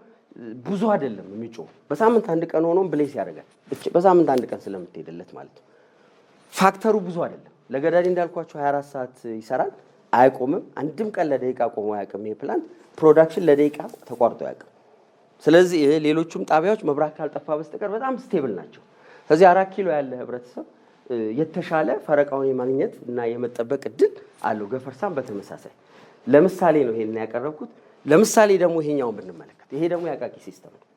ብዙ አይደለም የሚጮህ፣ በሳምንት አንድ ቀን ሆኖም ብሌስ ያደርጋል። በሳምንት አንድ ቀን ስለምትሄድለት ማለት ነው። ፋክተሩ ብዙ አይደለም። ለገዳዲ እንዳልኳቸው 24 ሰዓት ይሰራል፣ አይቆምም። አንድም ቀን ለደቂቃ ቆሞ አያውቅም። ይሄ ፕላንት ፕሮዳክሽን ለደቂቃ ተቋርጦ አያውቅም። ስለዚህ ሌሎቹም ጣቢያዎች መብራት ካልጠፋ በስተቀር በጣም ስቴብል ናቸው። ስለዚህ 4 ኪሎ ያለ ህብረተሰብ የተሻለ ፈረቃውን የማግኘት እና የመጠበቅ እድል አለው። ገፈርሳም በተመሳሳይ ለምሳሌ ነው ይሄን ያቀረብኩት። ለምሳሌ ደግሞ ይሄኛውን ብንመለከት ይሄ ደግሞ የአቃቂ ሲስተም ነው።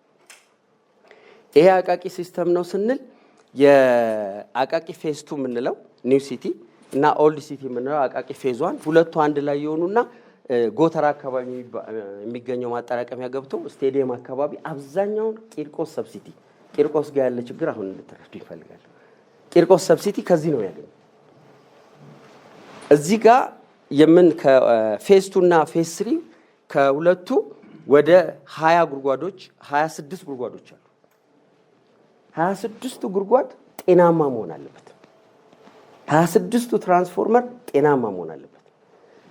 ይሄ አቃቂ ሲስተም ነው ስንል የአቃቂ ፌዝ 2 የምንለው ኒው ሲቲ እና ኦልድ ሲቲ የምንለው አቃቂ ፌዝ 1 ሁለቱ አንድ ላይ የሆኑና ጎተራ አካባቢ የሚገኘው ማጠራቀሚያ ገብቶ ስቴዲየም አካባቢ አብዛኛውን ቂርቆስ ሰብሲቲ ቂርቆስ ጋር ያለ ችግር አሁን እንድትረዱ ይፈልጋል። ቂርቆስ ሰብሲቲ ከዚህ ነው ያገኘው። እዚህ ጋር ከፌዝ 2 እና ፌዝ 3 ከሁለቱ ወደ 20 ጉድጓዶች 26 ጉድጓዶች አሉ። 26ቱ ጉድጓድ ጤናማ መሆን አለበት። 26ቱ ትራንስፎርመር ጤናማ መሆን አለበት።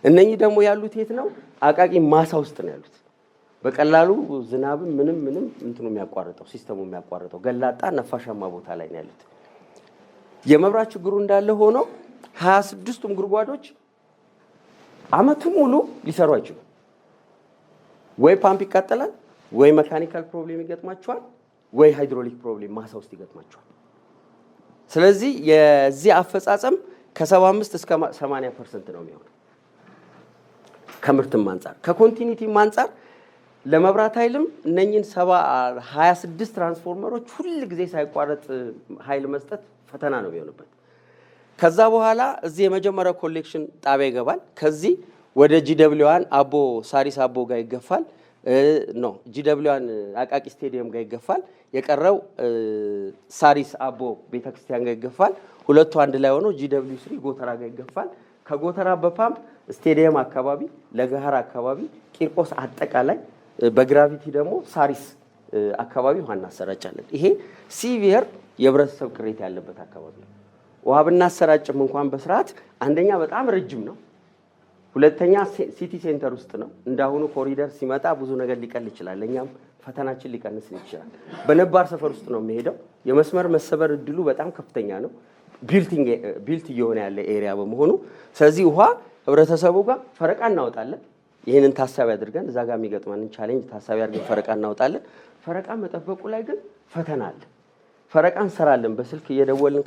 እነኚህ ደግሞ ያሉት የት ነው? አቃቂ ማሳ ውስጥ ነው ያሉት። በቀላሉ ዝናብም ምንም እንትኑ የሚያቋርጠው ሲስተሙ የሚያቋርጠው ገላጣ ነፋሻማ ቦታ ላይ ነው ያሉት። የመብራት ችግሩ እንዳለ ሆኖ 26ቱም ጉድጓዶች አመቱን ሙሉ ሊሰሩ አይችሉም። ወይ ፓምፕ ይቃጠላል፣ ወይ ሜካኒካል ፕሮብሌም ይገጥማቸዋል፣ ወይ ሃይድሮሊክ ፕሮብሌም ማሳ ውስጥ ይገጥማቸዋል። ስለዚህ የዚህ አፈጻጸም ከ75 እስከ 80% ነው የሚሆነው። ከምርትም አንፃር ከኮንቲኒቲም አንፃር ለመብራት ኃይልም እነኚህን 26 ትራንስፎርመሮች ሁል ጊዜ ሳይቋረጥ ኃይል መስጠት ፈተና ነው የሚሆንበት። ከዛ በኋላ እዚህ የመጀመሪያው ኮሌክሽን ጣቢያ ይገባል። ከዚህ ወደ ጂደብሊዋን አቦ ሳሪስ አቦ ጋር ይገፋል። ጂደብሊዋን አቃቂ ስቴዲየም ጋር ይገፋል። የቀረው ሳሪስ አቦ ቤተክርስቲያን ጋር ይገፋል። ሁለቱ አንድ ላይ ሆኖ ጂደብሊው 3 ጎተራ ጋር ይገፋል። ከጎተራ በፓምፕ ስቴዲየም አካባቢ፣ ለገሃር አካባቢ፣ ቂርቆስ አጠቃላይ በግራቪቲ ደግሞ ሳሪስ አካባቢ ውሃ እናሰራጫለን። ይሄ ሲቪየር የህብረተሰብ ቅሬታ ያለበት አካባቢ ነው። ውሃ ብናሰራጭም እንኳን በስርዓት አንደኛ በጣም ረጅም ነው፣ ሁለተኛ ሲቲ ሴንተር ውስጥ ነው። እንዳሁኑ ኮሪደር ሲመጣ ብዙ ነገር ሊቀል ይችላል፣ እኛም ፈተናችን ሊቀንስ ይችላል። በነባር ሰፈር ውስጥ ነው የሚሄደው። የመስመር መሰበር እድሉ በጣም ከፍተኛ ነው፣ ቢልት እየሆነ ያለ ኤሪያ በመሆኑ። ስለዚህ ውሃ ህብረተሰቡ ጋር ፈረቃ እናወጣለን። ይህንን ታሳቢ አድርገን እዛ ጋር የሚገጥመንን ቻሌንጅ ታሳቢ አድርገን ፈረቃ እናወጣለን። ፈረቃ መጠበቁ ላይ ግን ፈተና አለ። ፈረቃ እንሰራለን በስልክ እየደወልን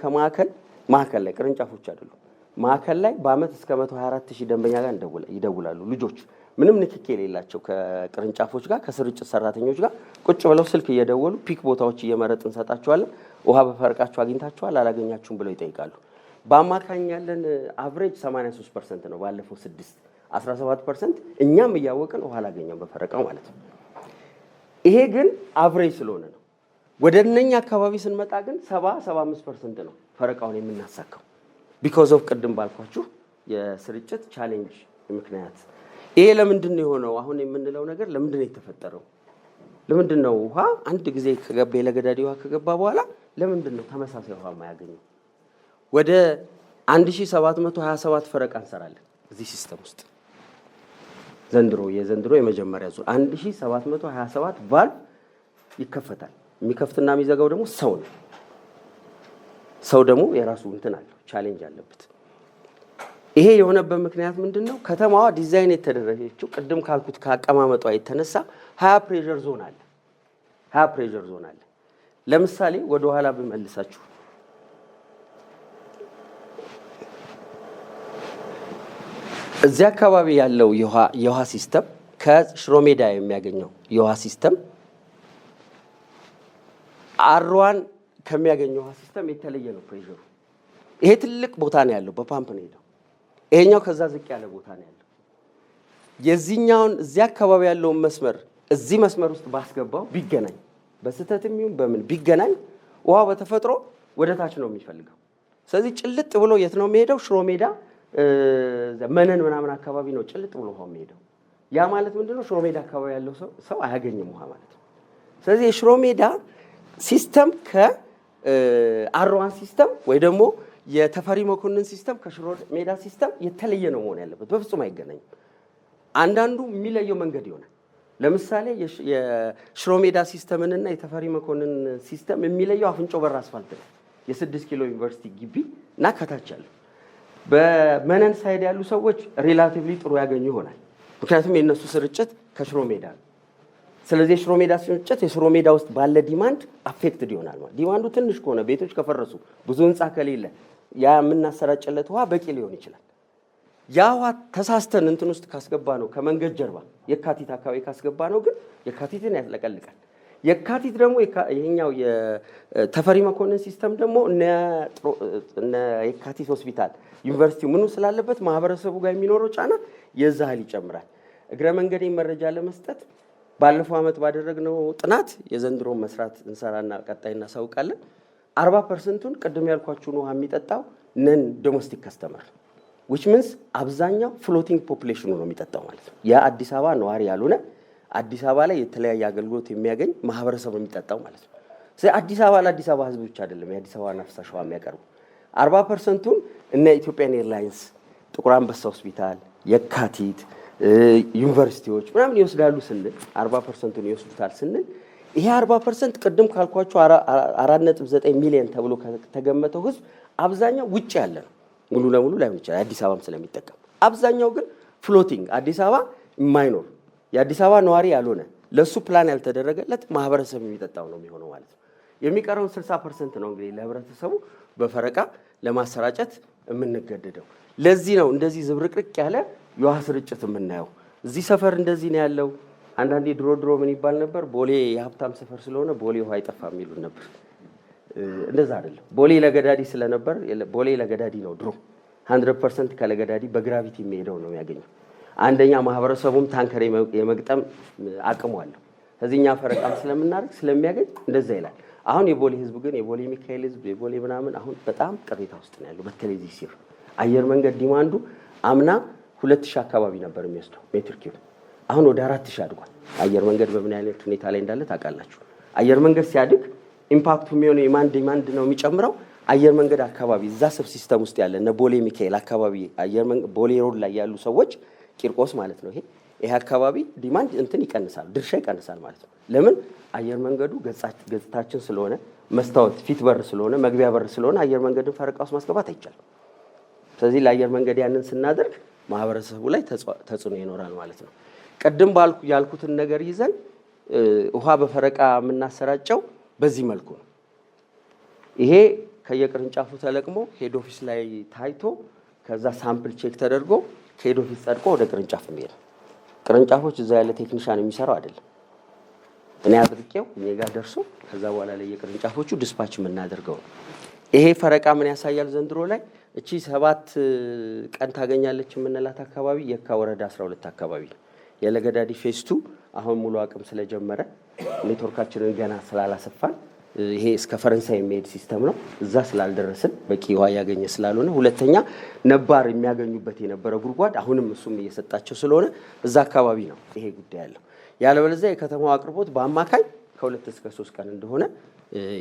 ማዕከል ላይ ቅርንጫፎች አይደሉም፣ ማዕከል ላይ በአመት እስከ 124,000 ደንበኛ ጋር ይደውላሉ። ልጆች ምንም ንክኪ የሌላቸው ከቅርንጫፎች ጋር ከስርጭት ሰራተኞች ጋር ቁጭ ብለው ስልክ እየደወሉ ፒክ ቦታዎች እየመረጥን እንሰጣቸዋለን። ውሃ በፈረቃችሁ አግኝታችኋል አላገኛችሁም ብለው ይጠይቃሉ። በአማካኝ ያለን አቨሬጅ 83% ነው። ባለፈው 17% እኛም እያወቅን ውሃ አላገኘም በፈረቃው ማለት ነው። ይሄ ግን አቨሬጅ ስለሆነ ነው። ወደ እነኛ አካባቢ ስንመጣ ግን 70-75% ነው ፈረቃውን የምናሳካው ቢኮዝ ኦፍ ቅድም ባልኳችሁ የስርጭት ቻሌንጅ ምክንያት። ይሄ ለምንድን ነው የሆነው? አሁን የምንለው ነገር ለምንድን ነው የተፈጠረው? ለምንድን ነው ውሃ አንድ ጊዜ ከገባ ለገዳዲ ውሃ ከገባ በኋላ ለምንድን ነው ተመሳሳይ ውሃ የማያገኘው? ወደ 1727 ፈረቃ እንሰራለን እዚህ ሲስተም ውስጥ የዘንድሮ የመጀመሪያ ዙር 1727 ቫልቭ ይከፈታል። የሚከፍትና የሚዘጋው ደግሞ ሰው ነው። ሰው ደግሞ የራሱ እንትን አለው፣ ቻሌንጅ አለበት። ይሄ የሆነበት ምክንያት ምንድነው? ከተማዋ ዲዛይን የተደረገችው ቅድም ካልኩት ከአቀማመጧ የተነሳ 20 ፕሬሸር ዞን አለ። 20 ፕሬሸር ዞን አለ። ለምሳሌ ወደ ኋላ ብመልሳችሁ እዚህ አካባቢ ያለው የውሃ ሲስተም ከሽሮ ሜዳ የሚያገኘው የውሃ ሲስተም አርዋን ከሚያገኘው ውሃ ሲስተም የተለየ ነው ፕሬሸሩ። ይሄ ትልቅ ቦታ ነው ያለው፣ በፓምፕ ነው ያለው። ይሄኛው ከዛ ዝቅ ያለ ቦታ ነው ያለው። የዚህኛውን እዚህ አካባቢ ያለውን መስመር እዚህ መስመር ውስጥ ባስገባው ቢገናኝ በስተትም ይሁን በምን ቢገናኝ ውሃ በተፈጥሮ ወደ ታች ነው የሚፈልገው። ስለዚህ ጭልጥ ብሎ የት ነው የሚሄደው? ሽሮ ሜዳ መነን ምናምን አካባቢ ነው ጭልጥ ብሎ ውሃ የሚሄደው። ያ ማለት ምንድነው? ሽሮ ሜዳ አካባቢ ያለው ሰው አያገኝም ውሃ ማለት ነው። ስለዚህ የሽሮ ሜዳ ሲስተም ከአርዋን ሲስተም ወይ ደግሞ የተፈሪ መኮንን ሲስተም ከሽሮ ሜዳ ሲስተም የተለየ ነው መሆን ያለበት። በፍጹም አይገናኝም። አንዳንዱ የሚለየው መንገድ ይሆናል። ለምሳሌ የሽሮ ሜዳ ሲስተምንና የተፈሪ መኮንን ሲስተም የሚለየው አፍንጮ በር አስፋልት ነው። የ6 ኪሎ ዩኒቨርሲቲ ግቢ እና ከታች ያለው በመነን ሳይድ ያሉ ሰዎች ሪላቲቭሊ ጥሩ ያገኙ ይሆናል። ምክንያቱም የነሱ ስርጭት ከሽሮ ሜዳ ነው። ስለዚህ የሽሮ ሜዳ ስርጭት የሽሮ ሜዳ ውስጥ ባለ ዲማንድ አፌክትድ ይሆናል ማለት። ዲማንዱ ትንሽ ከሆነ ቤቶች ከፈረሱ ብዙ ህንፃ ከሌለ ያ የምናሰራጨለት ውሃ በቂ ሊሆን ይችላል። ያ ውሃ ተሳስተን እንትን ውስጥ ካስገባ ነው ከመንገድ ጀርባ የካቲት አካባቢ ካስገባ ነው ግን የካቲትን ያጥለቀልቃል። የካቲት ደግሞ ይሄኛው የተፈሪ መኮንን ሲስተም ደግሞ እነ የካቲት ሆስፒታል ዩኒቨርሲቲው ምኑ ስላለበት ማህበረሰቡ ጋር የሚኖረው ጫና የዛ ኃይል ይጨምራል። እግረ መንገዴን መረጃ ለመስጠት ባለፈው ዓመት ባደረግነው ጥናት የዘንድሮ መስራት እንሰራና ቀጣይ እናሳውቃለን። 40%ቱን ቅድም ያልኳችሁን ውሃ የሚጠጣው ነን ዶሜስቲክ ከስተመር which means አብዛኛው ፍሎቲንግ ፖፑሌሽኑ ነው የሚጠጣው ማለት ነው። የአዲስ አበባ ነዋሪ ያልሆነ አዲስ አበባ ላይ የተለያየ አገልግሎት የሚያገኝ ማህበረሰብ ነው የሚጠጣው ማለት ነው። ስለዚህ አዲስ አበባ ለአዲስ አበባ ህዝብ ብቻ አይደለም የአዲስ አበባ ፍሳሽ ውሃ የሚያቀርቡ 40%ቱን እነ ኢትዮጵያን ኤርላይንስ፣ ጥቁር አንበሳ ሆስፒታል፣ የካቲት ዩኒቨርሲቲዎች ምናምን ይወስዳሉ ስንል 40%ቱን ይወስዱታል ስንል ይሄ 40% ቅድም ካልኳችሁ 4.9 ሚሊዮን ተብሎ ከተገመተው ህዝብ አብዛኛው ውጭ ያለ ነው። ሙሉ ለሙሉ ላይሆን ይችላል አዲስ አበባም ስለሚጠቀም፣ አብዛኛው ግን ፍሎቲንግ አዲስ አበባ የማይኖር የአዲስ አበባ ነዋሪ ያልሆነ ለሱ ፕላን ያልተደረገለት ማህበረሰብ የሚጠጣው ነው የሚሆነው ማለት ነው። የሚቀረውን 60% ነው እንግዲህ ለህብረተሰቡ በፈረቃ ለማሰራጨት የምንገደደው። ለዚህ ነው እንደዚህ ዝብርቅርቅ ያለ የውሃ ስርጭት የምናየው። እዚህ ሰፈር እንደዚህ ነው ያለው። አንዳንዴ ድሮ ምን ይባል ነበር? ቦሌ የሀብታም ሰፈር ስለሆነ ቦሌ ውሃ አይጠፋም የሚሉን ነበር። እንደዛ አይደለም። ቦሌ ለገዳዲ ስለነበር ቦሌ ለገዳዲ ነው ድሮ 100% ከለገዳዲ በግራቪቲ የሚሄደው ነው የሚያገኘው። አንደኛ ማህበረሰቡም ታንከር የመግጠም አቅሙ አለው። ከዚህኛ ፈረቃም ስለምናደርግ ስለሚያገኝ እንደዛ ይላል። አሁን የቦሌ ህዝብ ግን የቦሌ ሚካኤል ህዝብ የቦሌ ምናምን አሁን በጣም ቅሬታ ውስጥ ነው ያለው። በተለይ እዚህ ሲር አየር መንገድ ዲማንዱ አምና 2000 አካባቢ ነበር የሚወስደው ሜትር ኪዩብ፣ አሁን ወደ 4000 አድጓል። አየር መንገድ በምን አይነት ሁኔታ ላይ እንዳለ ታውቃላችሁ። አየር መንገድ ሲያድግ ኢምፓክቱ የሚሆነው የማን ዲማንድ ነው የሚጨምረው? አየር መንገድ አካባቢ እዛ ሰብ ሲስተም ውስጥ ያለ እነ ቦሌ ሚካኤል አካባቢ አየር መንገድ ቦሌ ሮድ ላይ ያሉ ሰዎች ቂርቆስ ማለት ነው ይሄ አካባቢ ዲማንድ እንትን ይቀንሳል፣ ድርሻ ይቀንሳል ማለት ነው። ለምን? አየር መንገዱ ገጽታችን ስለሆነ መስታወት ፊት በር ስለሆነ መግቢያ በር ስለሆነ አየር መንገድን ፈረቃ ውስጥ ማስገባት አይቻልም። ስለዚህ ለአየር መንገድ ያንን ስናደርግ ማህበረሰቡ ላይ ተጽዕኖ ይኖራል ማለት ነው። ቅድም ያልኩትን ነገር ይዘን ውሃ በፈረቃ የምናሰራጨው በዚህ መልኩ ነው። ይሄ ከየቅርንጫፉ ተለቅሞ ሄድ ኦፊስ ላይ ታይቶ ከዛ ሳምፕል ቼክ ተደርጎ ከሄድ ኦፊስ ጸድቆ ወደ ቅርንጫፍ የሚሄድ ቅርንጫፎች እዛ ያለ ቴክኒሻን የሚሰራው አይደለም። እኔ አድርቄው እኔ ጋር ደርሶ ከዛ በኋላ ላይ የቅርንጫፎቹ ዲስፓች የምናደርገው ነው። ይሄ ፈረቃ ምን ያሳያል? ዘንድሮ ላይ እቺ 7 ቀን ታገኛለች የምንላት አካባቢ የካ ወረዳ 12 አካባቢ ነው። የለገዳዲ ፌስ 2 አሁን ሙሉ አቅም ስለጀመረ ኔትወርካችንን ገና ስላላሰፋን ይሄ እስከ ፈረንሳይ የሚሄድ ሲስተም ነው። እዛ ስላልደረስን በቂ ውሃ ያገኘ ስላልሆነ፣ ሁለተኛ ነባር የሚያገኙበት የነበረ ጉድጓድ አሁንም እሱም እየሰጣቸው ስለሆነ እዛ አካባቢ ነው ይሄ ጉዳይ ያለው። ያለበለዚያ የከተማው አቅርቦት በአማካይ ከ2 እስከ 3 ቀን እንደሆነ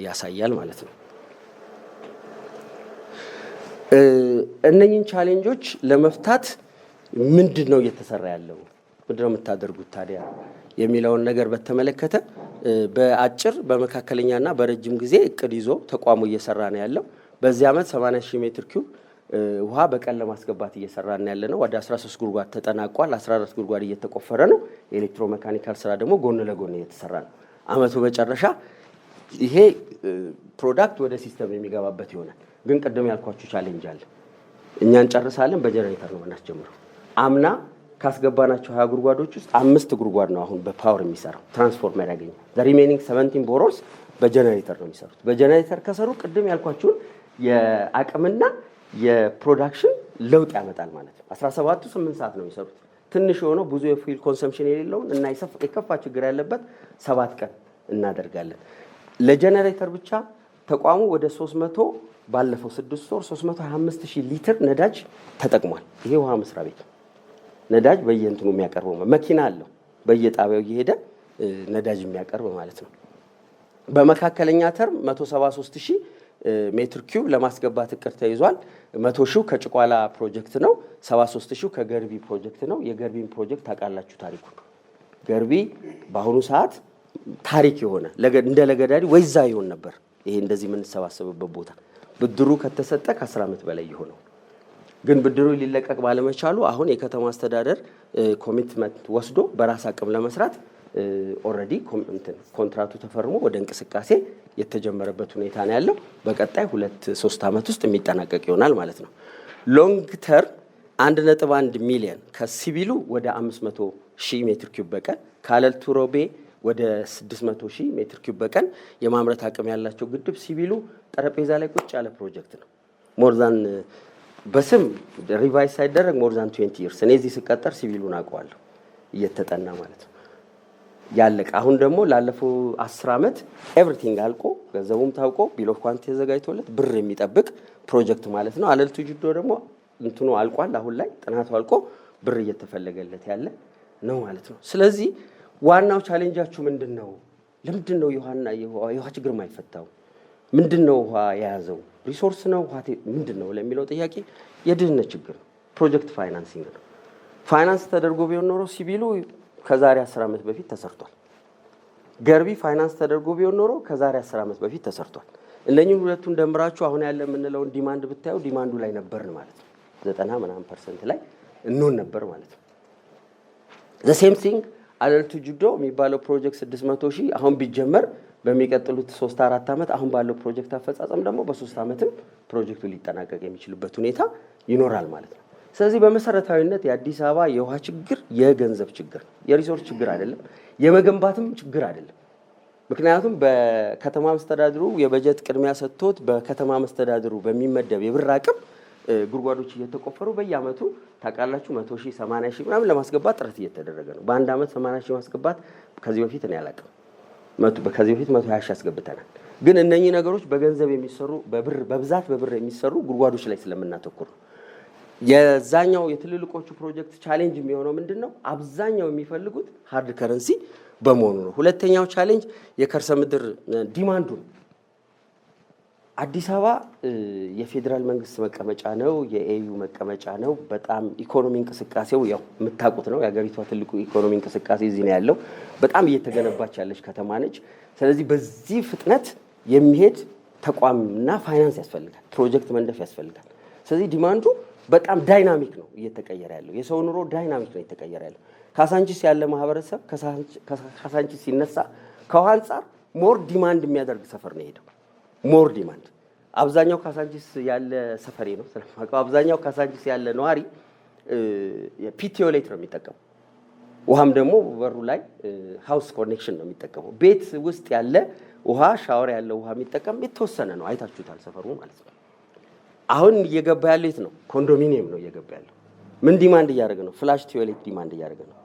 ያሳያል ማለት ነው። እነኚህን ቻሌንጆች ለመፍታት ምንድነው እየተሰራ ያለው? ምንድነው የምታደርጉት ታዲያ የሚለውን ነገር በተመለከተ በአጭር በመካከለኛና በረጅም ጊዜ እቅድ ይዞ ተቋሙ እየሰራ ነው ያለው። በዚህ ዓመት 80,000 ሜትር ኪዩብ ውሃ በቀን ለማስገባት እየሰራ ነው ያለነው። ወደ 13 ጉድጓድ ተጠናቋል። 14 ጉድጓድ እየተቆፈረ ነው። የኤሌክትሮ ሜካኒካል ስራ ደግሞ ጎን ለጎን እየተሰራ ነው። አመቱ መጨረሻ ይሄ ፕሮዳክት ወደ ሲስተም የሚገባበት ይሆናል። ግን ቅድም ያልኳችሁ ቻሌንጅ አለ። እኛ እንጨርሳለን፣ በጀነሬተር ነው እናስጀምረው። አምና ካስገባናቸው 20 ጉድጓዶች ውስጥ 5 ጉድጓድ ነው አሁን በፓወር የሚሰራው ትራንስፎርመር ያገኘ። ዘ ሪሜኒንግ 17 ቦሮስ በጀነሬተር ነው የሚሰሩት። በጀነሬተር ከሰሩ ቅድም ያልኳችሁን የአቅምና የፕሮዳክሽን ለውጥ ያመጣል ማለት ነው። 17ቱ 8 ሰዓት ነው የሚሰሩት። ትንሽ የሆነው ብዙ የፉል ኮንሰምፕሽን የሌለውን እና የከፋ ችግር ያለበት 7 ቀን እናደርጋለን። ለጀነሬተር ብቻ ተቋሙ ወደ 300 ባለፈው 6 ወር 325,000 ሊትር ነዳጅ ተጠቅሟል። ይሄ ውሃ መስሪያ ቤት ነዳጅ በየእንትኑ የሚያቀርበው መኪና አለው፣ በየጣቢያው እየሄደ ነዳጅ የሚያቀርብ ማለት ነው። በመካከለኛ ተርም 173,000 ሜትር ኪዩብ ለማስገባት እቅድ ተይዟል። 100,000 ከጭቋላ ፕሮጀክት ነው፣ 73,000 ከገርቢ ፕሮጀክት ነው። የገርቢን ፕሮጀክት ታውቃላችሁ ታሪኩ። ገርቢ በአሁኑ ሰዓት ታሪክ የሆነ እንደ ለገዳዲ ወይዛ ይሆን ነበር። ይሄ እንደዚህ የምንሰባሰብበት ቦታ ብድሩ ከተሰጠ ከ10 ዓመት በላይ የሆነው ግን ብድሩ ሊለቀቅ ባለመቻሉ አሁን የከተማ አስተዳደር ኮሚትመንት ወስዶ በራስ አቅም ለመስራት ኦልሬዲ ኮንትራቱ ተፈርሞ ወደ እንቅስቃሴ የተጀመረበት ሁኔታ ነው ያለው። በቀጣይ 2-3 ዓመት ውስጥ የሚጠናቀቅ ይሆናል ማለት ነው። ሎንግ ተርም 1.1 ሚሊዮን ከሲቪሉ ወደ 500,000 ሜትር ኪዩብ በቀን ከአለልቱ ሮቤ ወደ 600,000 ሜትር ኪዩብ በቀን የማምረት አቅም ያላቸው ግድብ ሲቪሉ ጠረጴዛ ላይ ቁጭ ያለ ፕሮጀክት ነው። ሞርዛን በስም ሪቫይዝ ሳይደረግ ሞርዛን 20 ይርስ እኔ እዚህ ስቀጠር ሲቪሉን አውቀዋለሁ እየተጠና ማለት ነው ያለቀ። አሁን ደግሞ ላለፈው 10 ዓመት ኤቭሪቲንግ አልቆ ገንዘቡም ታውቆ ቢል ኦፍ ኳንቲቲ ተዘጋጅቶለት ብር የሚጠብቅ ፕሮጀክት ማለት ነው። አለልቱ ጅዶ ደግሞ እንትኑ አልቋል። አሁን ላይ ጥናቱ አልቆ ብር እየተፈለገለት ያለ ነው ማለት ነው። ስለዚህ ዋናው ቻሌንጃችሁ ምንድነው? ለምንድነው የውሃ ችግር የማይፈታው? ምንድነው ውሃ የያዘው ሪሶርስ ነው ውሃ ምንድነው ለሚለው ጥያቄ የድህነት ችግር ነው። ፕሮጀክት ፋይናንሲንግ ነው። ፋይናንስ ተደርጎ ቢሆን ኖሮ ሲቪሉ ከዛሬ 10 ዓመት በፊት ተሰርቷል። ገርቢ ፋይናንስ ተደርጎ ቢሆን ኖሮ ከዛሬ 10 ዓመት በፊት ተሰርቷል። እነኚህን ሁለቱን ደምራችሁ አሁን ያለ የምንለውን ዲማንድ ብታዩ ዲማንዱ ላይ ነበርን ማለት ነው። 90% ላይ እንሆን ነበር ማለት ነው። ዘ ሴም ቲንግ አለልቱ ጁዶ የሚባለው ፕሮጀክት 600,000 አሁን ቢጀመር በሚቀጥሉት 3-4 ዓመት አሁን ባለው ፕሮጀክት አፈጻጸም ደግሞ በ3 ዓመትም ፕሮጀክቱ ሊጠናቀቅ የሚችልበት ሁኔታ ይኖራል ማለት ነው። ስለዚህ በመሰረታዊነት የአዲስ አበባ የውሃ ችግር የገንዘብ ችግር፣ የሪሶርስ ችግር አይደለም፣ የመገንባትም ችግር አይደለም። ምክንያቱም በከተማ መስተዳድሩ የበጀት ቅድሚያ ሰጥቶት በከተማ መስተዳድሩ በሚመደብ የብር አቅም ጉድጓዶች እየተቆፈሩ በየአመቱ ታውቃላችሁ 100,000 80,000 ምናምን ለማስገባት ጥረት እየተደረገ ነው። በአንድ አመት 80,000 ማስገባት ከዚህ በፊት እኔ አላውቅም። ከዚህ በፊት 120,000 አስገብተናል። ግን እነኚህ ነገሮች በገንዘብ የሚሰሩ በብዛት በብር የሚሰሩ ጉድጓዶች ላይ ስለምናተኩር ነው። የዛኛው የትልልቆቹ ፕሮጀክት ቻሌንጅ የሚሆነው ምንድነው? አብዛኛው የሚፈልጉት ሃርድ ከረንሲ በመሆኑ ነው። ሁለተኛው ቻሌንጅ የከርሰ ምድር ዲማንዱ ነው። አዲስ አበባ የፌዴራል መንግስት መቀመጫ ነው፣ የኤዩ መቀመጫ ነው። በጣም ኢኮኖሚ እንቅስቃሴው ያው የምታውቁት ነው። የሀገሪቷ ትልቁ ኢኮኖሚ እንቅስቃሴ እዚህ ነው ያለው። በጣም እየተገነባች ያለች ከተማ ነች። ስለዚህ በዚህ ፍጥነት የሚሄድ ተቋምና ፋይናንስ ያስፈልጋል፣ ፕሮጀክት መንደፍ ያስፈልጋል። ስለዚህ ዲማንዱ በጣም ዳይናሚክ ነው እየተቀየረ ያለው። የሰው ኑሮ ዳይናሚክ ነው እየተቀየረ ያለው። ካሳንቺስ ያለ ማህበረሰብ ካሳንቺስ ሲነሳ ከውሃ አንጻር ሞር ዲማንድ የሚያደርግ ሰፈር ነው ሄደው ሞር ዲማንድ። አብዛኛው ካሳንቺስ ያለ ሰፈሬ ነው ስለማውቀው፣ አብዛኛው ካሳንቺስ ያለ ነዋሪ የፒቲኦ ሌት ነው የሚጠቀመው። ውሃም ደግሞ በሩ ላይ ሃውስ ኮኔክሽን ነው የሚጠቀመው። ቤት ውስጥ ያለ ውሃ ሻወር ያለ ውሃ የሚጠቀም የተወሰነ ነው። አይታችሁታል ሰፈሩ ማለት ነው። አሁን እየገባ ያለው የት ነው? ኮንዶሚኒየም ነው እየገባ ያለው። ምን ዲማንድ እያደረገ ነው? ፍላሽ ቲዮሌት ዲማንድ እያደረገ ነው።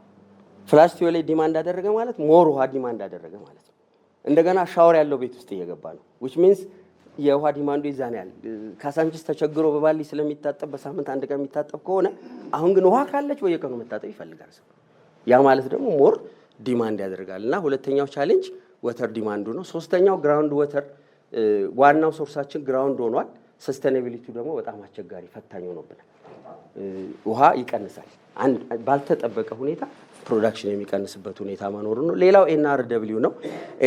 ፍላሽ ቲዮ ላይ ዲማንድ አደረገ ማለት ሞር ውሃ ዲማንድ አደረገ ማለት ነው። እንደገና ሻወር ያለው ቤት ውስጥ እየገባ ነው which means የውሃ ዲማንዱ ይዛን ያለ ካሳንቺስ ተቸግሮ በባሊ ስለሚታጠብ በሳምንት አንድ ቀን የሚታጠብ ከሆነ አሁን ግን ውሃ ካለች በየቀኑ መታጠብ ይፈልጋል ሰው። ያ ማለት ደግሞ ሞር ዲማንድ ያደርጋልና ሁለተኛው ቻሌንጅ ወተር ዲማንዱ ነው። ሶስተኛው ግራውንድ ወተር ዋናው ሶርሳችን ግራውንድ ሆኗል። ሰስቴናቢሊቲ ደግሞ በጣም አስቸጋሪ ፈታኝ ሆኖብናል። ውሃ ይቀንሳል ባልተጠበቀ ሁኔታ ፕሮዳክሽን የሚቀንስበት ሁኔታ መኖሩ ነው። ሌላው ኤንአርደብሊው ነው።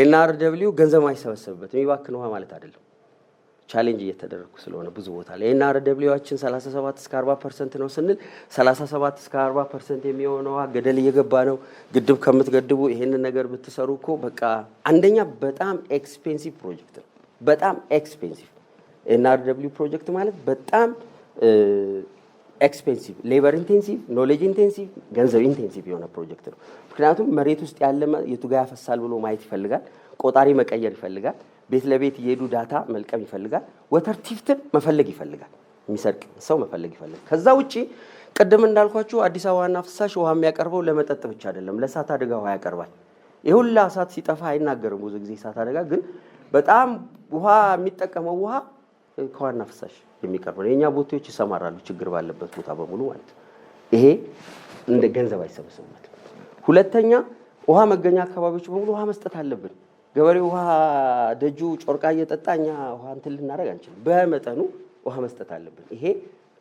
ኤንአርደብሊው ገንዘብ አይሰበሰብበት የሚባክን ውሃ ማለት አይደለም። ቻሌንጅ እየተደረኩ ስለሆነ ብዙ ቦታ ላይ ኤንአርደብሊዋችን 37 እስከ 40% ነው ስንል 37 እስከ 40% የሚሆነው ገደል እየገባ ነው። ግድብ ከምትገድቡ ይሄንን ነገር ብትሰሩ እኮ በቃ አንደኛ በጣም ኤክስፔንሲቭ ፕሮጀክት ነው። በጣም ኤክስፔንሲቭ ኤንአርደብሊው ፕሮጀክት ማለት በጣም ኤክስፔንሲቭ ሌበር ኢንቴንሲቭ ኖሌጅ ኢንቴንሲቭ ገንዘብ ኢንቴንሲቭ የሆነ ፕሮጀክት ነው። ምክንያቱም መሬት ውስጥ ያለ የቱ ጋር ያፈሳል ብሎ ማየት ይፈልጋል። ቆጣሪ መቀየር ይፈልጋል። ቤት ለቤት እየሄዱ ዳታ መልቀም ይፈልጋል። ወተር ቲፍትን መፈለግ ይፈልጋል። የሚሰርቅ ሰው መፈለግ ይፈልጋል። ከዛ ውጪ ቅድም እንዳልኳችሁ አዲስ አበባና ፍሳሽ ውሃ የሚያቀርበው ለመጠጥ ብቻ አይደለም፣ ለእሳት አደጋ ውሃ ያቀርባል። ይሁላ እሳት ሲጠፋ አይናገርም ብዙ ጊዜ እሳት አደጋ ግን በጣም ውሃ የሚጠቀመው ውሃ ከዋና ፍሳሽ የሚቀርብ ነው። የኛ ቦቴዎች ይሰማራሉ ችግር ባለበት ቦታ በሙሉ ማለት ነው። ይሄ እንደ ገንዘብ አይሰበሰብም። ሁለተኛ ውሃ መገኛ አካባቢዎች በሙሉ ውሃ መስጠት አለብን። ገበሬው ውሃ ደጁ ጮርቃ እየጠጣኛ ውሃ እንትን ልናደርግ አንችልም። በመጠኑ ውሃ መስጠት አለብን። ይሄ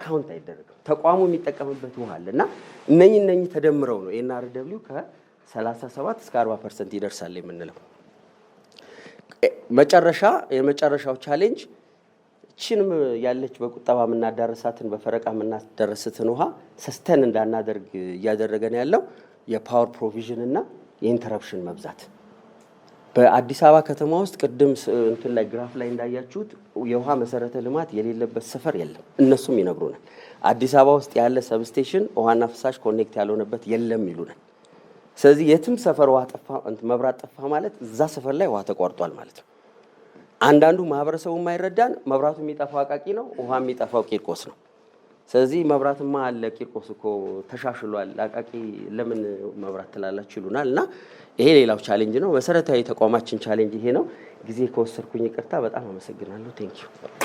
ካውንት አይደረግም። ተቋሙ የሚጠቀምበት ውሃ አለና እነኚህ ተደምረው ነው ኤንአርደብሊው ከ37 እስከ 40% ይደርሳል የምንለው። የመጨረሻው ቻሌንጅ እቺንም ያለች በቁጠባ የምናዳረሳትን በፈረቃ የምናዳረስትን ውሃ ሰስተን እንዳናደርግ እያደረገን ያለው የፓወር ፕሮቪዥን እና የኢንተረፕሽን መብዛት። በአዲስ አበባ ከተማ ውስጥ ቅድም እንትን ላይ ግራፍ ላይ እንዳያችሁት የውሃ መሰረተ ልማት የሌለበት ሰፈር የለም። እነሱም ይነግሩናል። አዲስ አበባ ውስጥ ያለ ሰብስቴሽን ውሃና ፍሳሽ ኮኔክት ያልሆነበት የለም ይሉናል። ስለዚህ የትም ሰፈር ውሃ ጠፋ መብራት ጠፋ ማለት እዛ ሰፈር ላይ ውሃ ተቋርጧል ማለት ነው። አንዳንዱ ማህበረሰቡ የማይረዳን መብራቱ የሚጠፋው አቃቂ ነው፣ ውሃ የሚጠፋው ቂርቆስ ነው። ስለዚህ መብራትማ አለ ቂርቆስ እኮ ተሻሽሏል፣ አቃቂ ለምን መብራት ትላላችሁ ይሉናል። እና ይሄ ሌላው ቻሌንጅ ነው። መሰረታዊ ተቋማችን ቻሌንጅ ይሄ ነው። ጊዜ ከወሰድኩኝ ይቅርታ። በጣም አመሰግናለሁ። ቴንክ ዩ